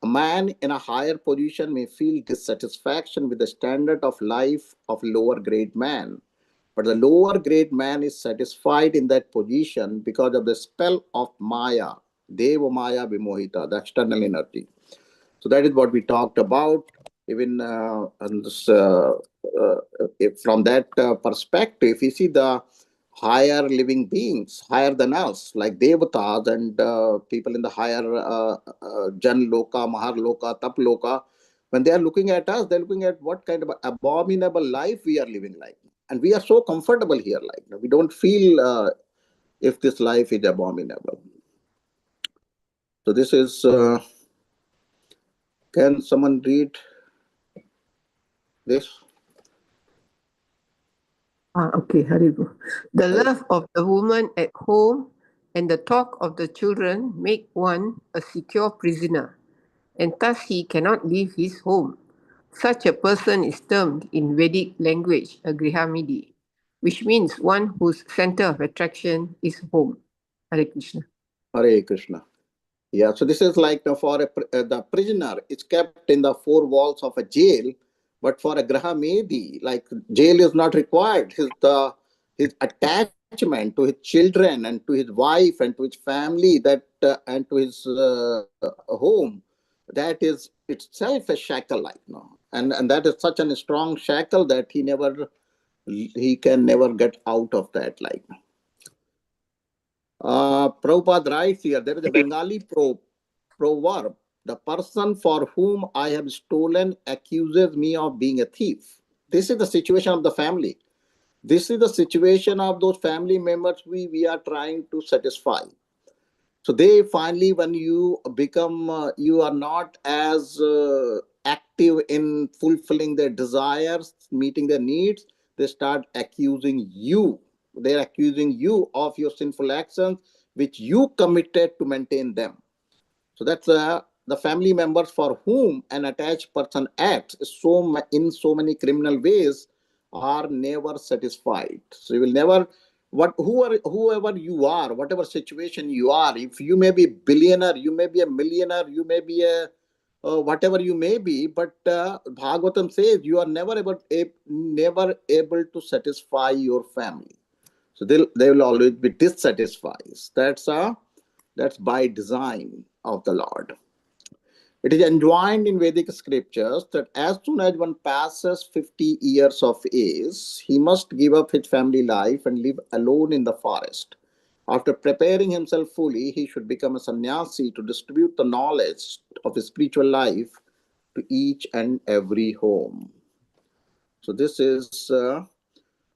A man in a higher position may feel dissatisfaction with the standard of life of lower grade man. But the lower grade man is satisfied in that position because of the spell of Maya, Deva Maya Vimohita, the external energy. So that is what we talked about. Even this, from that perspective, we see the higher living beings, higher than us, like devatas and people in the higher Jan Loka, Mahar Loka, Tap Loka. When they are looking at us, they're looking at what kind of abominable life we are living like. And we are so comfortable here, like we don't feel if this life is abominable. So this is, can someone read this? Okay, Haribo. The love of the woman at home and the talk of the children make one a secure prisoner, and thus he cannot leave his home. Such a person is termed in Vedic language a grihamidi, which means one whose center of attraction is home. Hare Krishna. Hare Krishna. Yeah, so this is like for the prisoner, it's kept in the four walls of a jail, but for a Grahamedi, like jail is not required. His attachment to his children and to his wife and to his family and to his home, that is itself a shackle, like and that is such a strong shackle that he can never get out of that, like. Prabhupada writes here, there is a Bengali proverb, the person for whom I have stolen accuses me of being a thief. This is the situation of the family. This is the situation of those family members we are trying to satisfy. So they finally, when you become, you are not as active in fulfilling their desires, meeting their needs, they start accusing you. They're accusing you of your sinful actions, which you committed to maintain them. So that's the family members for whom an attached person acts in so many criminal ways are never satisfied. So you will never, whoever you are, whatever situation you are, if you may be billionaire, you may be a millionaire, you may be a whatever you may be, but Bhagavatam says you are never able to satisfy your family. So they will always be dissatisfied. That's by design of the Lord. It is enjoined in Vedic scriptures that as soon as one passes 50 years of age, he must give up his family life and live alone in the forest. After preparing himself fully, he should become a sannyasi to distribute the knowledge of his spiritual life to each and every home. So this is,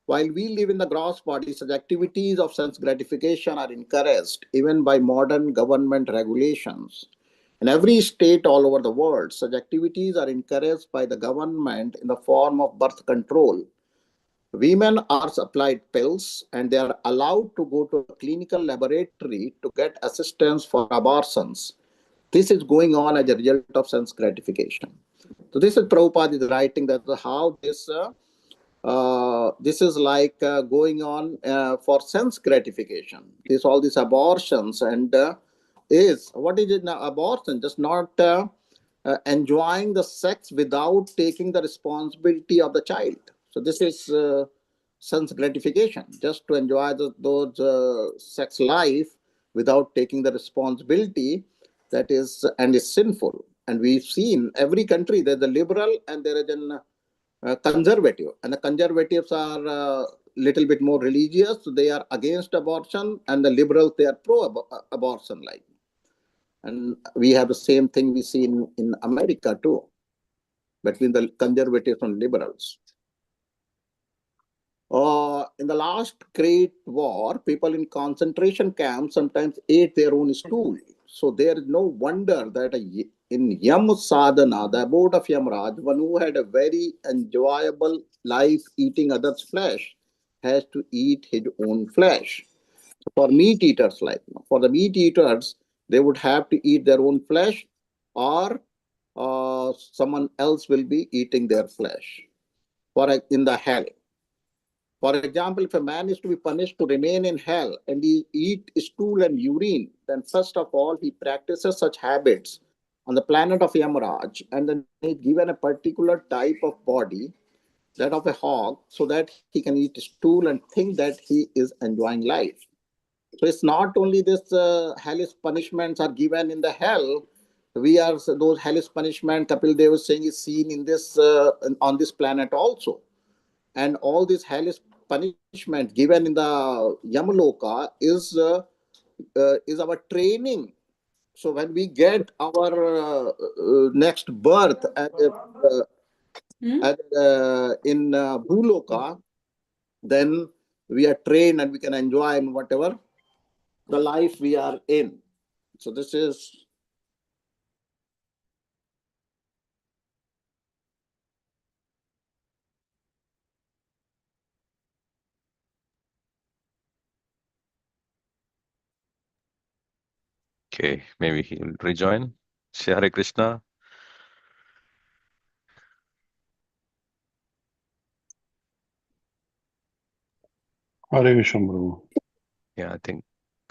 while we live in the gross body, such activities of sense gratification are encouraged even by modern government regulations. In every state all over the world, such activities are encouraged by the government in the form of birth control. Women are supplied pills and they are allowed to go to a clinical laboratory to get assistance for abortions. This is going on as a result of sense gratification. So this is Prabhupada is writing that how this is like going on for sense gratification. All these abortions and what is it now? Abortion, just not enjoying the sex without taking the responsibility of the child. So this is sense gratification, just to enjoy those sex life without taking the responsibility. That is and is sinful. And we've seen every country there's a liberal and there is an conservative, and the conservatives are little bit more religious, so they are against abortion, and the liberals they are pro-abortion, like. And we have the same thing we see in America too, between the conservatives and liberals. In the last Great War, people in concentration camps sometimes ate their own stool. So there is no wonder that in Yam Sadhana, the abode of Yamraj, one who had a very enjoyable life eating others' flesh has to eat his own flesh. For meat eaters, like for the meat eaters, they would have to eat their own flesh, or someone else will be eating their flesh. In the hell. For example, if a man is to be punished to remain in hell and he eat stool and urine, then first of all, he practices such habits on the planet of Yamaraj, and then he's given a particular type of body, that of a hog, so that he can eat stool and think that he is enjoying life. So it's not only this hellish punishments are given in the hell. We are those hellish punishment. Kapil Dev was saying is seen in this on this planet also, and all this hellish punishment given in the Yamaloka is our training. So when we get our next birth in Bhuloka, then we are trained and we can enjoy in whatever the life we are in. So this is Okay, maybe he'll rejoin. Say Hare Krishna. Hare Krishna, Prabhu. Yeah, I think.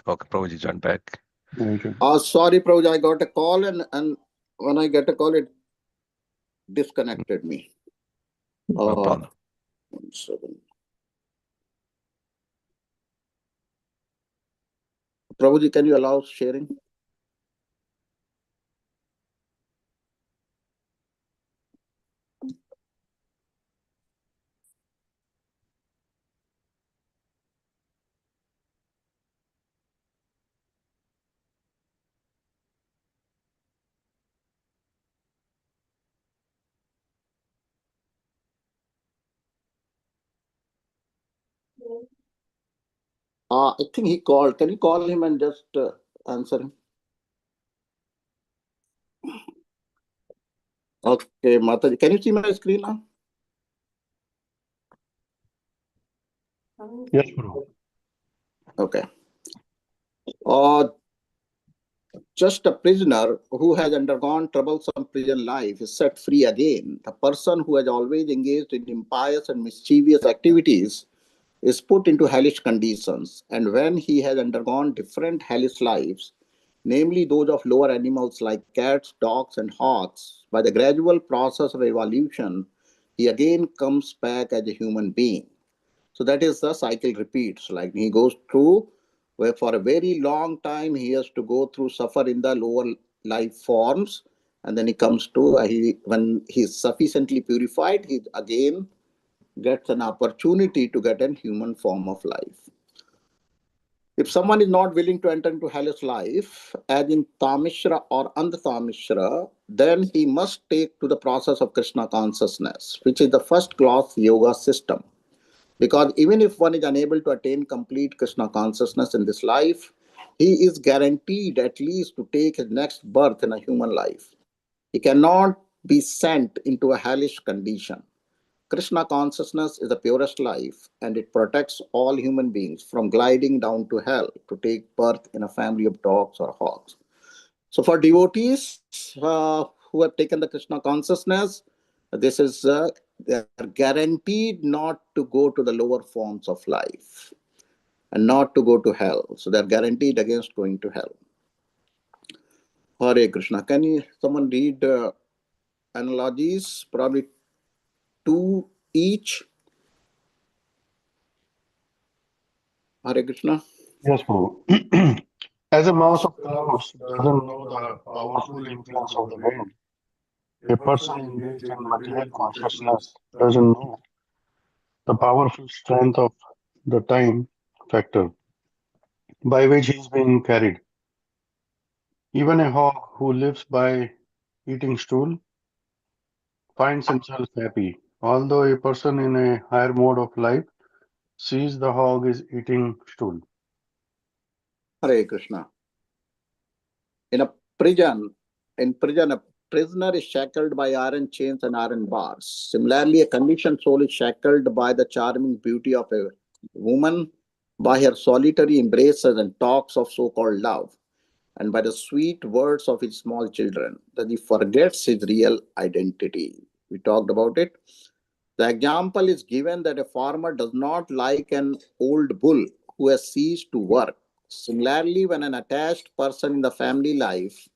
Okay, Prabhuji joined back. Okay. sorry, Prabhuji, I got a call, and when I get a call, it disconnected me. No problem. 1 second. Prabhuji, can you allow sharing? I think he called. Can you call him and just answer him? Okay, Mataji, can you see my screen now? Yes, Prabhu. Okay. Just a prisoner who has undergone troublesome prison life is set free again. The person who has always engaged in impious and mischievous activities is put into hellish conditions, and when he has undergone different hellish lives, namely those of lower animals like cats, dogs, and hogs, by the gradual process of evolution, he again comes back as a human being. So that is the cycle repeats. Like he goes through where for a very long time he has to go through suffer in the lower life forms, and then he comes to when he is sufficiently purified, he again gets an opportunity to get a human form of life. If someone is not willing to enter into hellish life, as in Tamishra or Andhamishra, then he must take to the process of Krishna consciousness, which is the first class yoga system. Because even if one is unable to attain complete Krishna consciousness in this life, he is guaranteed at least to take his next birth in a human life. He cannot be sent into a hellish condition. Krishna consciousness is the purest life, and it protects all human beings from gliding down to hell to take birth in a family of dogs or hogs. So for devotees who have taken the Krishna consciousness, this is they are guaranteed not to go to the lower forms of life and not to go to hell. So they are guaranteed against going to hell. Hare Krishna. Can someone read analogies, probably 2 each? Hare Krishna. Yes, Prabhu. As a mass of clouds doesn't know the powerful influence of the wind, a person engaged in material consciousness doesn't know the powerful strength of the time factor by which he is being carried. Even a hog who lives by eating stool finds himself happy, although a person in a higher mode of life sees the hog is eating stool. Hare Krishna. In a prison, a prisoner is shackled by iron chains and iron bars. Similarly, a conditioned soul is shackled by the charming beauty of a woman, by her solitary embraces and talks of so-called love, and by the sweet words of his small children, that he forgets his real identity. We talked about it. The example is given that a farmer does not like an old bull who has ceased to work. Similarly, when an attached person in the family life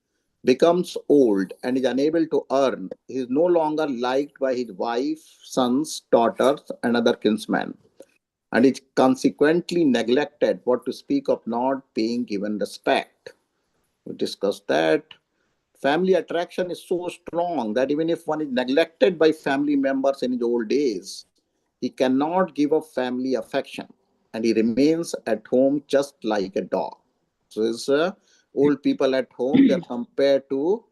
becomes old and is unable to earn, he is no longer liked by his wife, sons, daughters, and other kinsmen, and is consequently neglected, what to speak of not being given respect. We discussed that. Family attraction is so strong that even if one is neglected by family members in his old days, he cannot give up family affection and he remains at home just like a dog. So, it's old people at home, they're compared to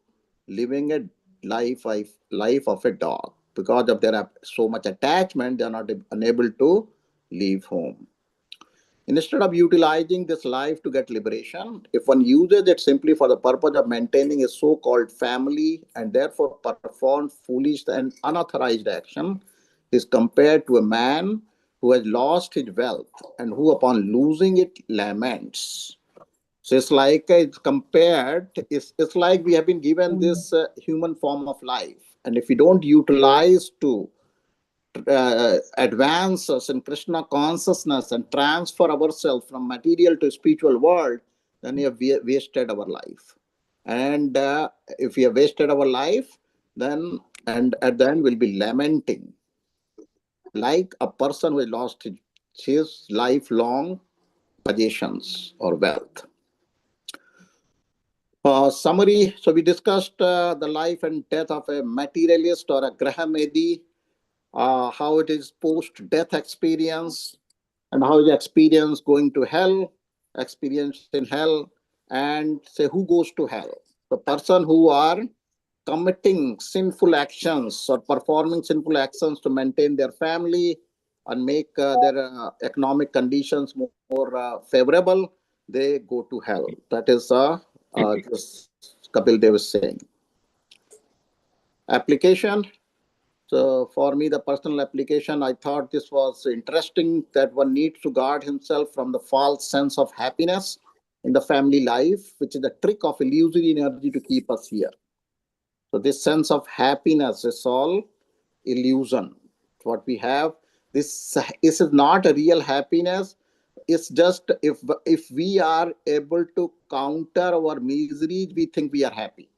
living a life of a dog. Because of their so much attachment, they are not unable to leave home. Instead of utilizing this life to get liberation, if one uses it simply for the purpose of maintaining a so-called family and therefore performs foolish and unauthorized action, is compared to a man who has lost his wealth and who upon losing it laments. So it's compared, it's like we have been given this human form of life. And if we don't utilize to advance us in Krishna consciousness and transfer ourselves from material to spiritual world, then we have wasted our life. And if we have wasted our life, then and at the end we'll be lamenting, like a person who has lost his lifelong possessions or wealth. Summary. So we discussed the life and death of a materialist or a Grahamedi, how it is post-death experience, and how is the experience going to hell, experience in hell, and say who goes to hell. The person who are committing sinful actions or performing sinful actions to maintain their family and make their economic conditions more favorable, they go to hell. That is this Kapil Dev is saying. Application. So for me, the personal application, I thought this was interesting that one needs to guard himself from the false sense of happiness in the family life, which is the trick of illusory energy to keep us here. So this sense of happiness is all illusion. What we have, this is not a real happiness. It's just if we are able to counter our miseries, we think we are happy.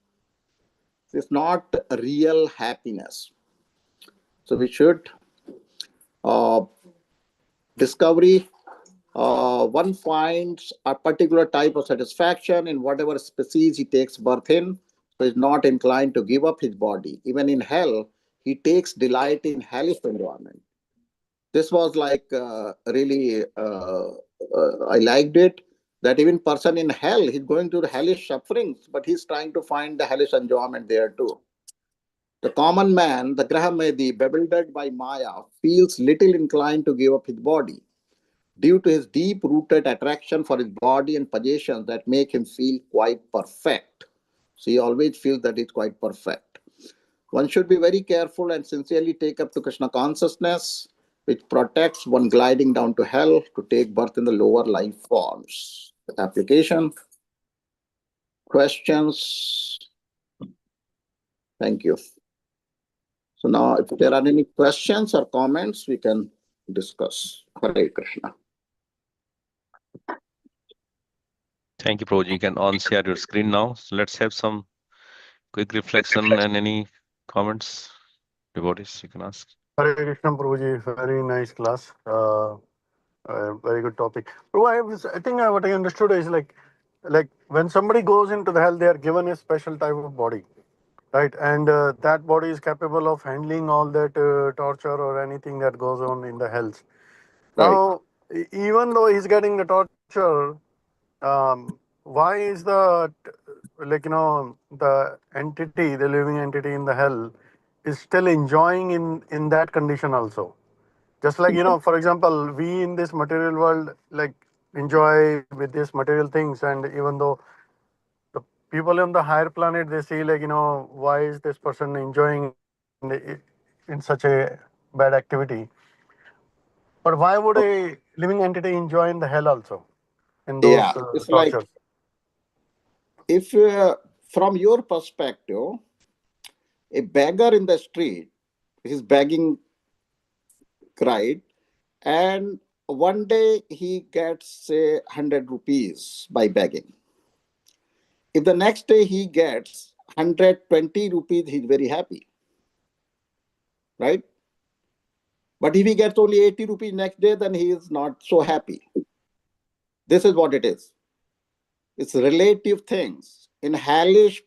It's not real happiness. So we should discovery. One finds a particular type of satisfaction in whatever species he takes birth in, so is not inclined to give up his body. Even in hell, he takes delight in hellish environment. This was like really, I liked it, that even person in hell, he's going through the hellish sufferings, but he's trying to find the hellish enjoyment there too. The common man, the Grahamedi, bewildered by Maya, feels little inclined to give up his body due to his deep-rooted attraction for his body and possessions that make him feel quite perfect. So he always feels that he's quite perfect. One should be very careful and sincerely take up to Krishna consciousness, which protects one gliding down to hell to take birth in the lower life forms. Application. Questions? Thank you. So now, if there are any questions or comments, we can discuss. Hare Krishna. Thank you, Prabhuji. You can on-share your screen now. So let's have some quick reflection and any comments. Devotees, you can ask. Hare Krishna Prabhuji, very nice class. Very good topic. Prabhu, I think what I understood is like when somebody goes into the hell, they are given a special type of body, right? And that body is capable of handling all that torture or anything that goes on in the hells. Right. Now, even though he's getting the torture, why is the the entity, the living entity in the hell, is still enjoying in that condition also? Just like, for example, we in this material world like enjoy with these material things, and even though the people on the higher planet, they see like, why is this person enjoying in such a bad activity? But why would a living entity enjoy in the hell also, in those Yeah, it's like, tortures? if from your perspective, a beggar in the street is begging, right? And one day he gets, say, 100 rupees by begging. If the next day he gets 120 rupees, he's very happy, right? But if he gets only 80 rupees next day, then he is not so happy. This is what it is. It's relative things. In hellish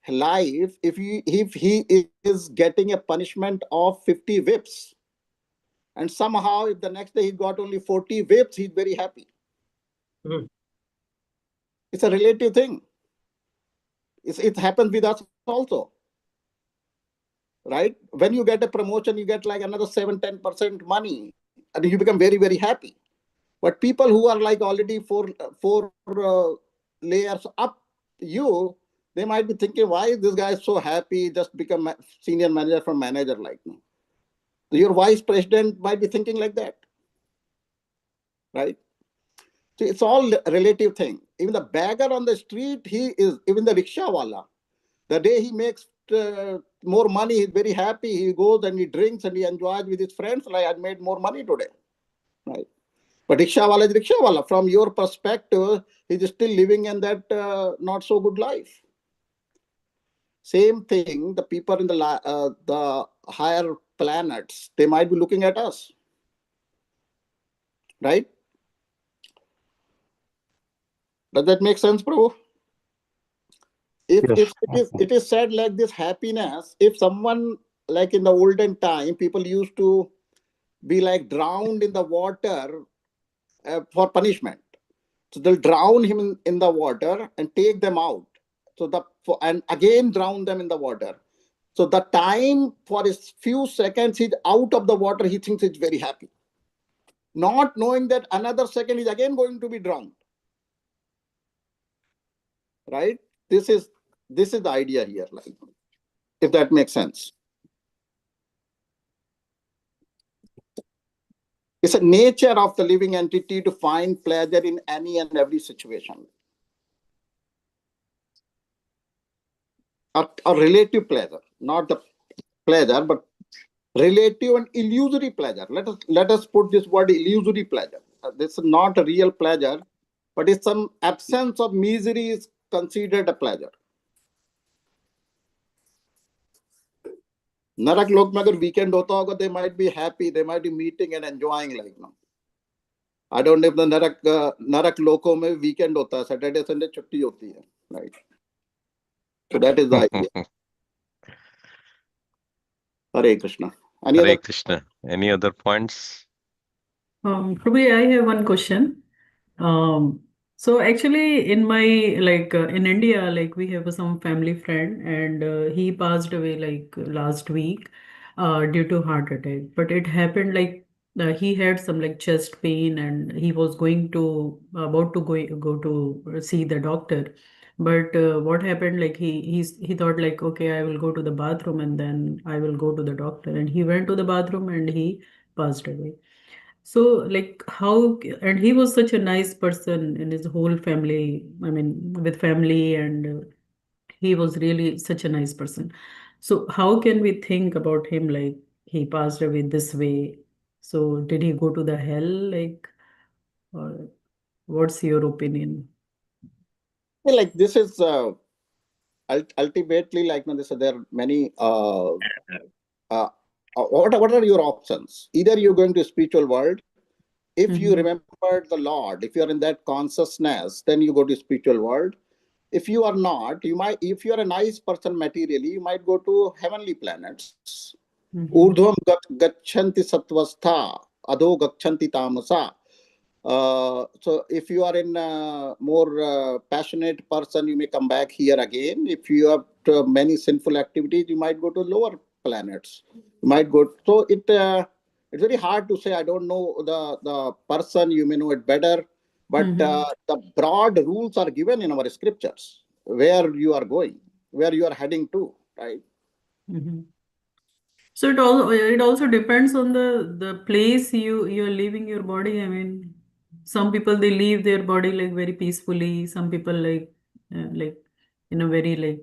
life, if he is getting a punishment of 50 whips, and somehow if the next day he got only 40 whips, he's very happy. It's a relative thing. It happens with us also, right? When you get a promotion, you get like another 7-10% money, and you become very, very happy. But people who are like already four layers up you, they might be thinking, why is this guy so happy, just become senior manager from manager like me? Your vice president might be thinking like that, right? So it's all relative thing. Even the beggar on the street, even the rickshaw wala, the day he makes more money, he's very happy. He goes and he drinks and he enjoys with his friends, like I made more money today, right? But rickshaw wala is rickshaw wala. From your perspective, he's still living in that not so good life. Same thing, the people in the higher planets, they might be looking at us, right? Does that make sense, Prabhu? Yes. If it is said like this happiness, if someone like in the olden time, people used to be like drowned in the water for punishment. So they'll drown him in the water and take them out. And again drown them in the water. So the time for a few seconds he's out of the water, he thinks he's very happy, not knowing that another second he's again going to be drowned. Right? This is the idea here, like, if that makes sense. It's a nature of the living entity to find pleasure in any and every situation. Or relative pleasure, not the pleasure, but relative and illusory pleasure. Let us put this word illusory pleasure. This is not a real pleasure, but it's some absence of misery is considered a pleasure. Narak log mein agar weekend hota hoga, they might be happy, they might be meeting and enjoying like now. I don't know if the Narak loko mein weekend hota hai, Saturday, Sunday chutti hoti hai, right? So that is the idea. Hare Krishna. Hare Krishna. Any other points? Prabhu, I have one question. So actually in my in India, like we have some family friend and he passed away like last week due to heart attack. But it happened like he had some like chest pain and he was about to go to see the doctor. But what happened, like he thought like, okay, I will go to the bathroom and then I will go to the doctor. And he went to the bathroom and he passed away. So, like, and he was such a nice person in his whole family, I mean, with family, and he was really such a nice person. So, how can we think about him like he passed away this way? So, did he go to the hell? Like, or what's your opinion? Well, like this is ultimately like there are many. What are your options? Either you're going to spiritual world. If you remember the Lord, if you're in that consciousness, then you go to spiritual world. If you are not, if you are a nice person materially, you might go to heavenly planets. Urdhvam gachanti satvastha, adho gachanti tamasa. So if you are in a more passionate person, you may come back here again. If you have many sinful activities, you might go to lower planets. You might go. So it's very hard to say. I don't know the person. You may know it better. But the broad rules are given in our scriptures where you are going, where you are heading to, right? So it also depends on the place you're leaving your body. I mean, some people they leave their body like very peacefully. Some people like in a very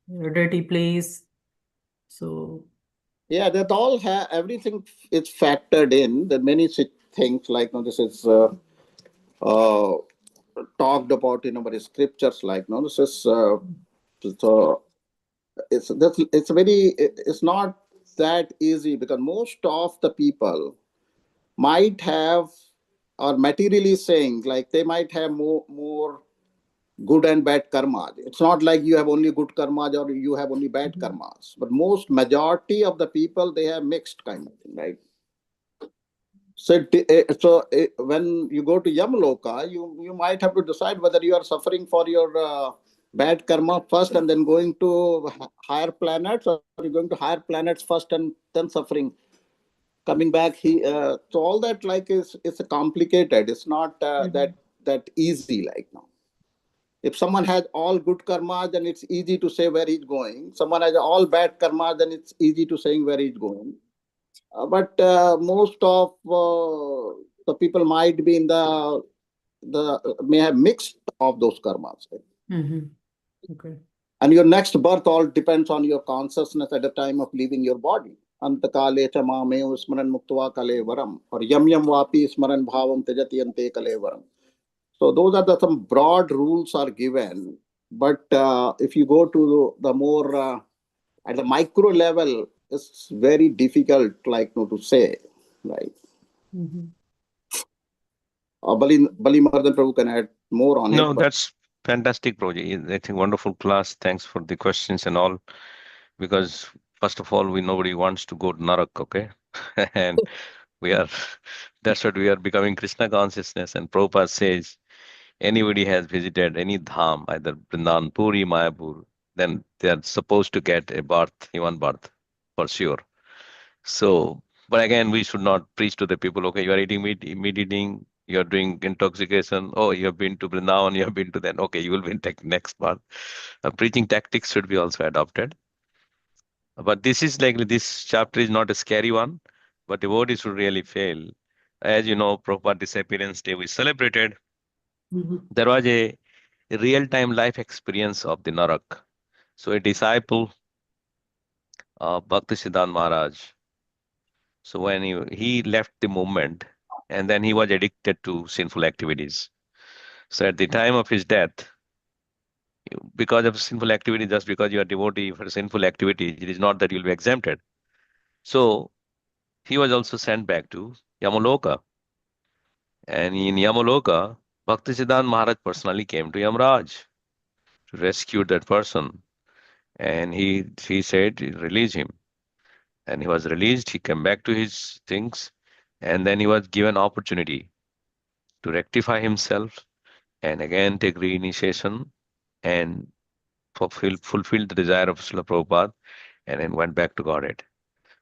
dirty place. So yeah, that all everything is factored in. That many things like this is talked about in our scriptures, like, no, this is so it's not that easy, because most of the people might have, or materially saying, like, they might have more good and bad karmas. It's not like you have only good karmas or you have only bad karmas, but most majority of the people, they have mixed kind of thing, right? So, when you go to Yamaloka, you might have to decide whether you are suffering for your bad karma first and then going to higher planets, or you're going to higher planets first and then suffering. Coming back, so all that, like, is complicated. It's not that easy, like, now. If someone has all good karma, then it's easy to say where he's going. Someone has all bad karma, then it's easy to saying where he's going. But most of the people might be in may have mixed of those karmas. Right? Okay. And your next birth all depends on your consciousness at the time of leaving your body. Antakale cha mameo smaran muktva kalevaram, or yam yam vapi smaran bhavam tejati ante kalevaram. So those are some broad rules are given. But if you go to the more at the micro level, it's very difficult, like, to say, right? Bali Mardhan Prabhu can add more on it. No, that's fantastic, Prabhuji. I think wonderful class. Thanks for the questions and all. Because first of all, nobody wants to go to Narak, okay? And that's what we are becoming Krishna consciousness. And Prabhupada says, anybody has visited any dham, either Vrindavan, Puri, Mayapur, then they are supposed to get a birth, human birth, for sure. So, but again, we should not preach to the people, okay, you are eating meat eating, you are doing intoxication, oh, you have been to Vrindavan, you have been to then, okay, you will be next birth. Preaching tactics should be also adopted. But this chapter is not a scary one, but devotees should really fail. As you know, Prabhupada Disappearance Day we celebrated. There was a real-time life experience of the Narak. So a disciple of Bhakti Siddhanta Maharaj. So when he left the movement, and then he was addicted to sinful activities. So at the time of his death, because of sinful activity, just because you are devotee for sinful activity, it is not that you'll be exempted. So he was also sent back to Yamaloka. And in Yamaloka, Bhaktisiddhanta Maharaj personally came to Yamraj to rescue that person. And he said, release him. And he was released. He came back to his things. And then he was given opportunity to rectify himself and again take reinitiation and fulfill the desire of Srila Prabhupada, and then went back to Godhead.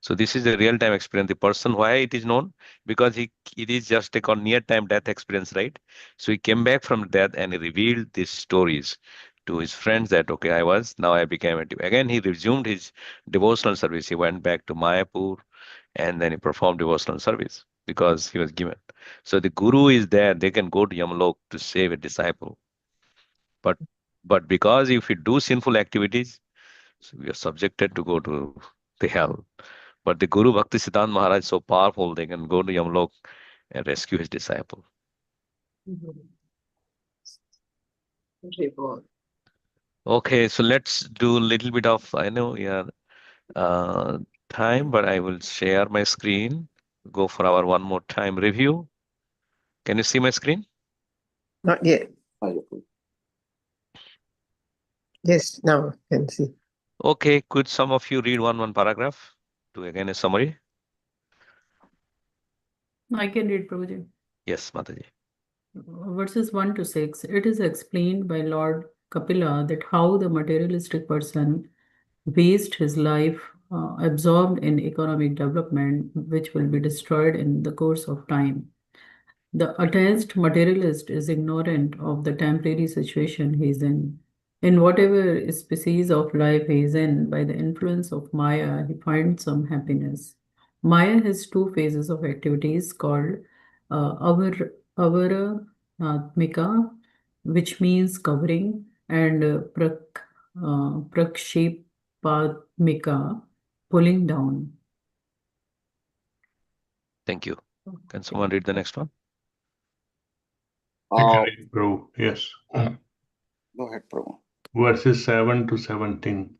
So this is a real-time experience. The person, why it is known? Because it is just a near-time death experience, right? So he came back from death and he revealed these stories to his friends that, okay, now I became a again, he resumed his devotional service. He went back to Mayapur and then he performed devotional service because he was given. So the guru is there. They can go to Yamalok to save a disciple. But because if we do sinful activities, so we are subjected to go to the hell. But the Guru Bhakti Siddhanta Maharaj is so powerful, they can go to Yamlok and rescue his disciple. Okay, so let's do a little bit of, I know we are time, but I will share my screen, go for our one more time review. Can you see my screen? Not yet. Yes, now I can see. Okay, could some of you read one paragraph to again a summary? I can read, Prabhuji. Yes, Mataji. Verses 1 to 6. It is explained by Lord Kapila that how the materialistic person wastes his life absorbed in economic development, which will be destroyed in the course of time. The attached materialist is ignorant of the temporary situation he is in. In whatever species of life he is in, by the influence of Maya, he finds some happiness. Maya has two phases of activities called avaratmika, which means covering, and prakshepatmika, pulling down. Thank you. Can someone read the next one? Prabhu. Yes. Go ahead, Prabhu. Verses 7 to 17.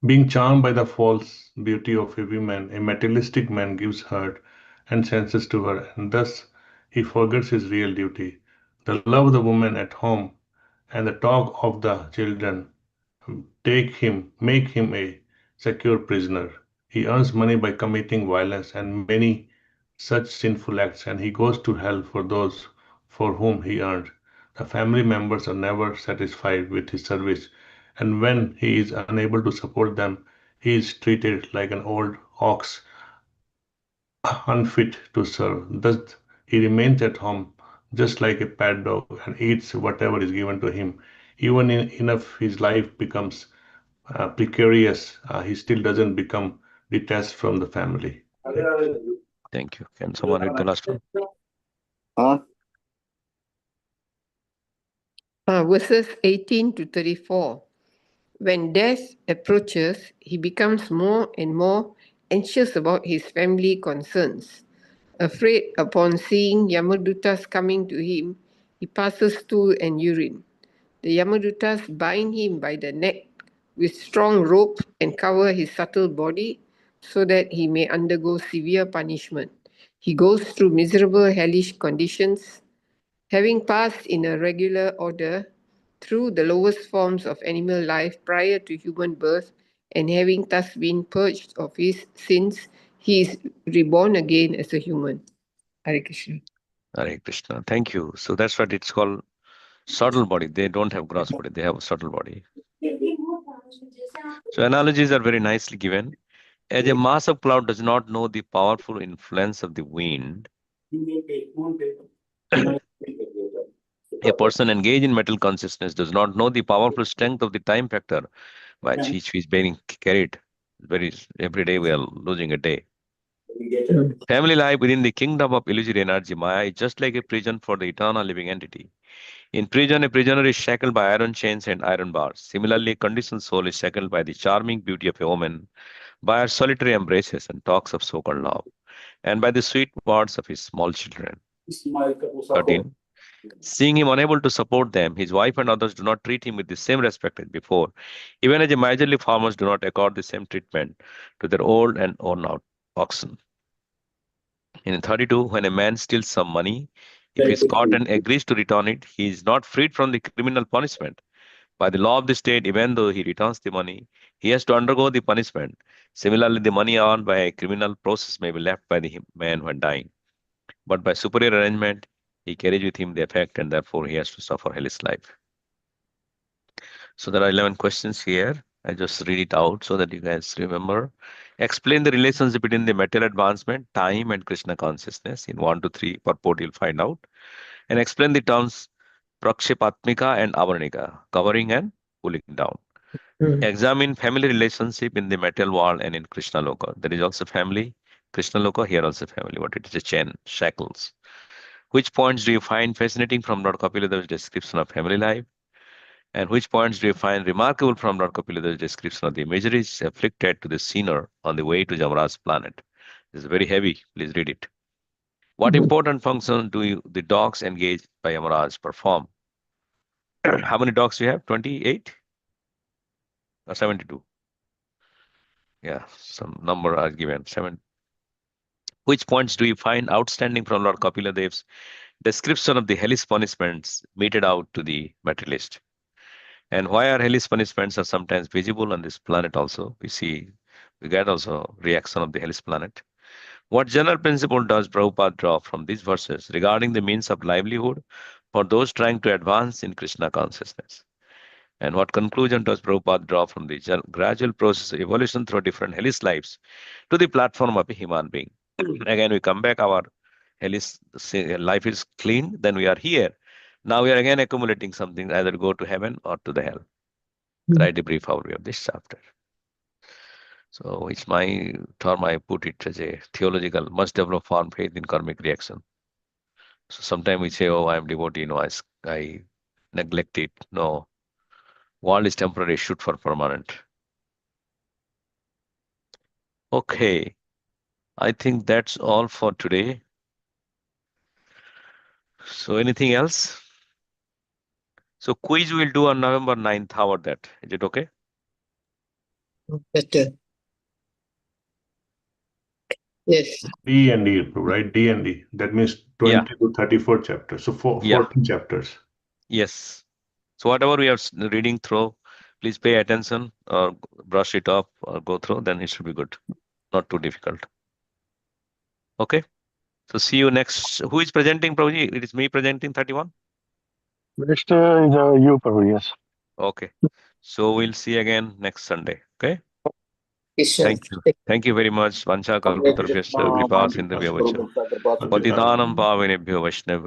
Being charmed by the false beauty of a woman, a materialistic man gives heart and senses to her, and thus he forgets his real duty. The love of the woman at home and the talk of the children make him a secure prisoner. He earns money by committing violence and many such sinful acts, and he goes to hell for those for whom he earned. The family members are never satisfied with his service, and when he is unable to support them, he is treated like an old ox unfit to serve. Thus, he remains at home just like a pet dog and eats whatever is given to him. Even enough his life becomes precarious, he still doesn't become detached from the family. Thank you. Can someone read the last one? Verses 18 to 34. When death approaches, he becomes more and more anxious about his family concerns. Afraid upon seeing Yamadutas coming to him, he passes stool and urine. The Yamadutas bind him by the neck with strong rope and cover his subtle body so that he may undergo severe punishment. He goes through miserable hellish conditions, having passed in a regular order through the lowest forms of animal life prior to human birth, and having thus been purged of his sins, he is reborn again as a human. Hare Krishna. Hare Krishna. Thank you. So that's what it's called subtle body. They don't have gross body. They have a subtle body. So analogies are very nicely given. As a mass of cloud does not know the powerful influence of the wind, a person engaged in mental consciousness does not know the powerful strength of the time factor by which he is being carried. Every day we are losing a day. Family life within the kingdom of illusory energy, Maya, is just like a prison for the eternal living entity. In prison, a prisoner is shackled by iron chains and iron bars. Similarly, a conditioned soul is shackled by the charming beauty of a woman, by her solitary embraces and talks of so-called love, and by the sweet words of his small children. 13. Seeing him unable to support them, his wife and others do not treat him with the same respect as before. Even as the miserly farmers do not accord the same treatment to their old and worn-out oxen. In 32, when a man steals some money, if he is caught and agrees to return it, he is not freed from the criminal punishment. By the law of the state, even though he returns the money, he has to undergo the punishment. Similarly, the money earned by a criminal process may be left by the man when dying. But by superior arrangement, he carries with him the effect, and therefore he has to suffer hellish life. So there are 11 questions here. I just read it out so that you guys remember. Explain the relationship between the material advancement, time, and Krishna consciousness. In 1 to 3 purport, you'll find out. And explain the terms Prakshipatmika and Avarnika, covering and pulling down. Examine family relationship in the material world and in Krishna Loka. There is also family. Krishna Loka, here also family. What it is, a chain, shackles. Which points do you find fascinating from Lord Kapilada's description of family life? And which points do you find remarkable from Lord Kapilada's description of the miseries afflicted to the sinner on the way to Jamaraj's planet? This is very heavy. Please read it. What important function do the dogs engaged by Yamaraj perform? How many dogs do you have? 28 or 72? Yeah, some number are given. 7. Which points do you find outstanding from Lord Kapiladev's description of the hellish punishments meted out to the materialist? And why are hellish punishments are sometimes visible on this planet also? We get also reaction of the hellish planet. What general principle does Prabhupada draw from these verses regarding the means of livelihood for those trying to advance in Krishna consciousness? And what conclusion does Prabhupada draw from the gradual process of evolution through different hellish lives to the platform of a human being? Again, we come back, our hellish life is clean, then we are here. Now we are again accumulating something, either go to heaven or to the hell. Write a brief overview of this chapter. So it's my term, I put it as a theological, must develop firm faith in karmic reaction. So sometimes we say, oh, I am devotee, no, I neglect it. No, world is temporary, shoot for permanent. Okay, I think that's all for today. So anything else? So quiz we'll do on November 9th. How about that? Is it okay? Better. Yes. D and D, right? D and D. That means 20 to 34 chapters. So 14 chapters. Yes. So whatever we are reading through, please pay attention or brush it up or go through, then it should be good. Not too difficult. Okay. So see you next. Who is presenting, Prabhuji? It is me presenting 31? Next is you, Prabhu, yes. Okay. So we'll see again next Sunday. Okay. Krishna. Thank you. Thank you very much. Vancha Hare kalpatarvyasya Krishna, kripa sindhubhyavacha. Krishna Krishna Patitanam pavanebhyo vaishnavya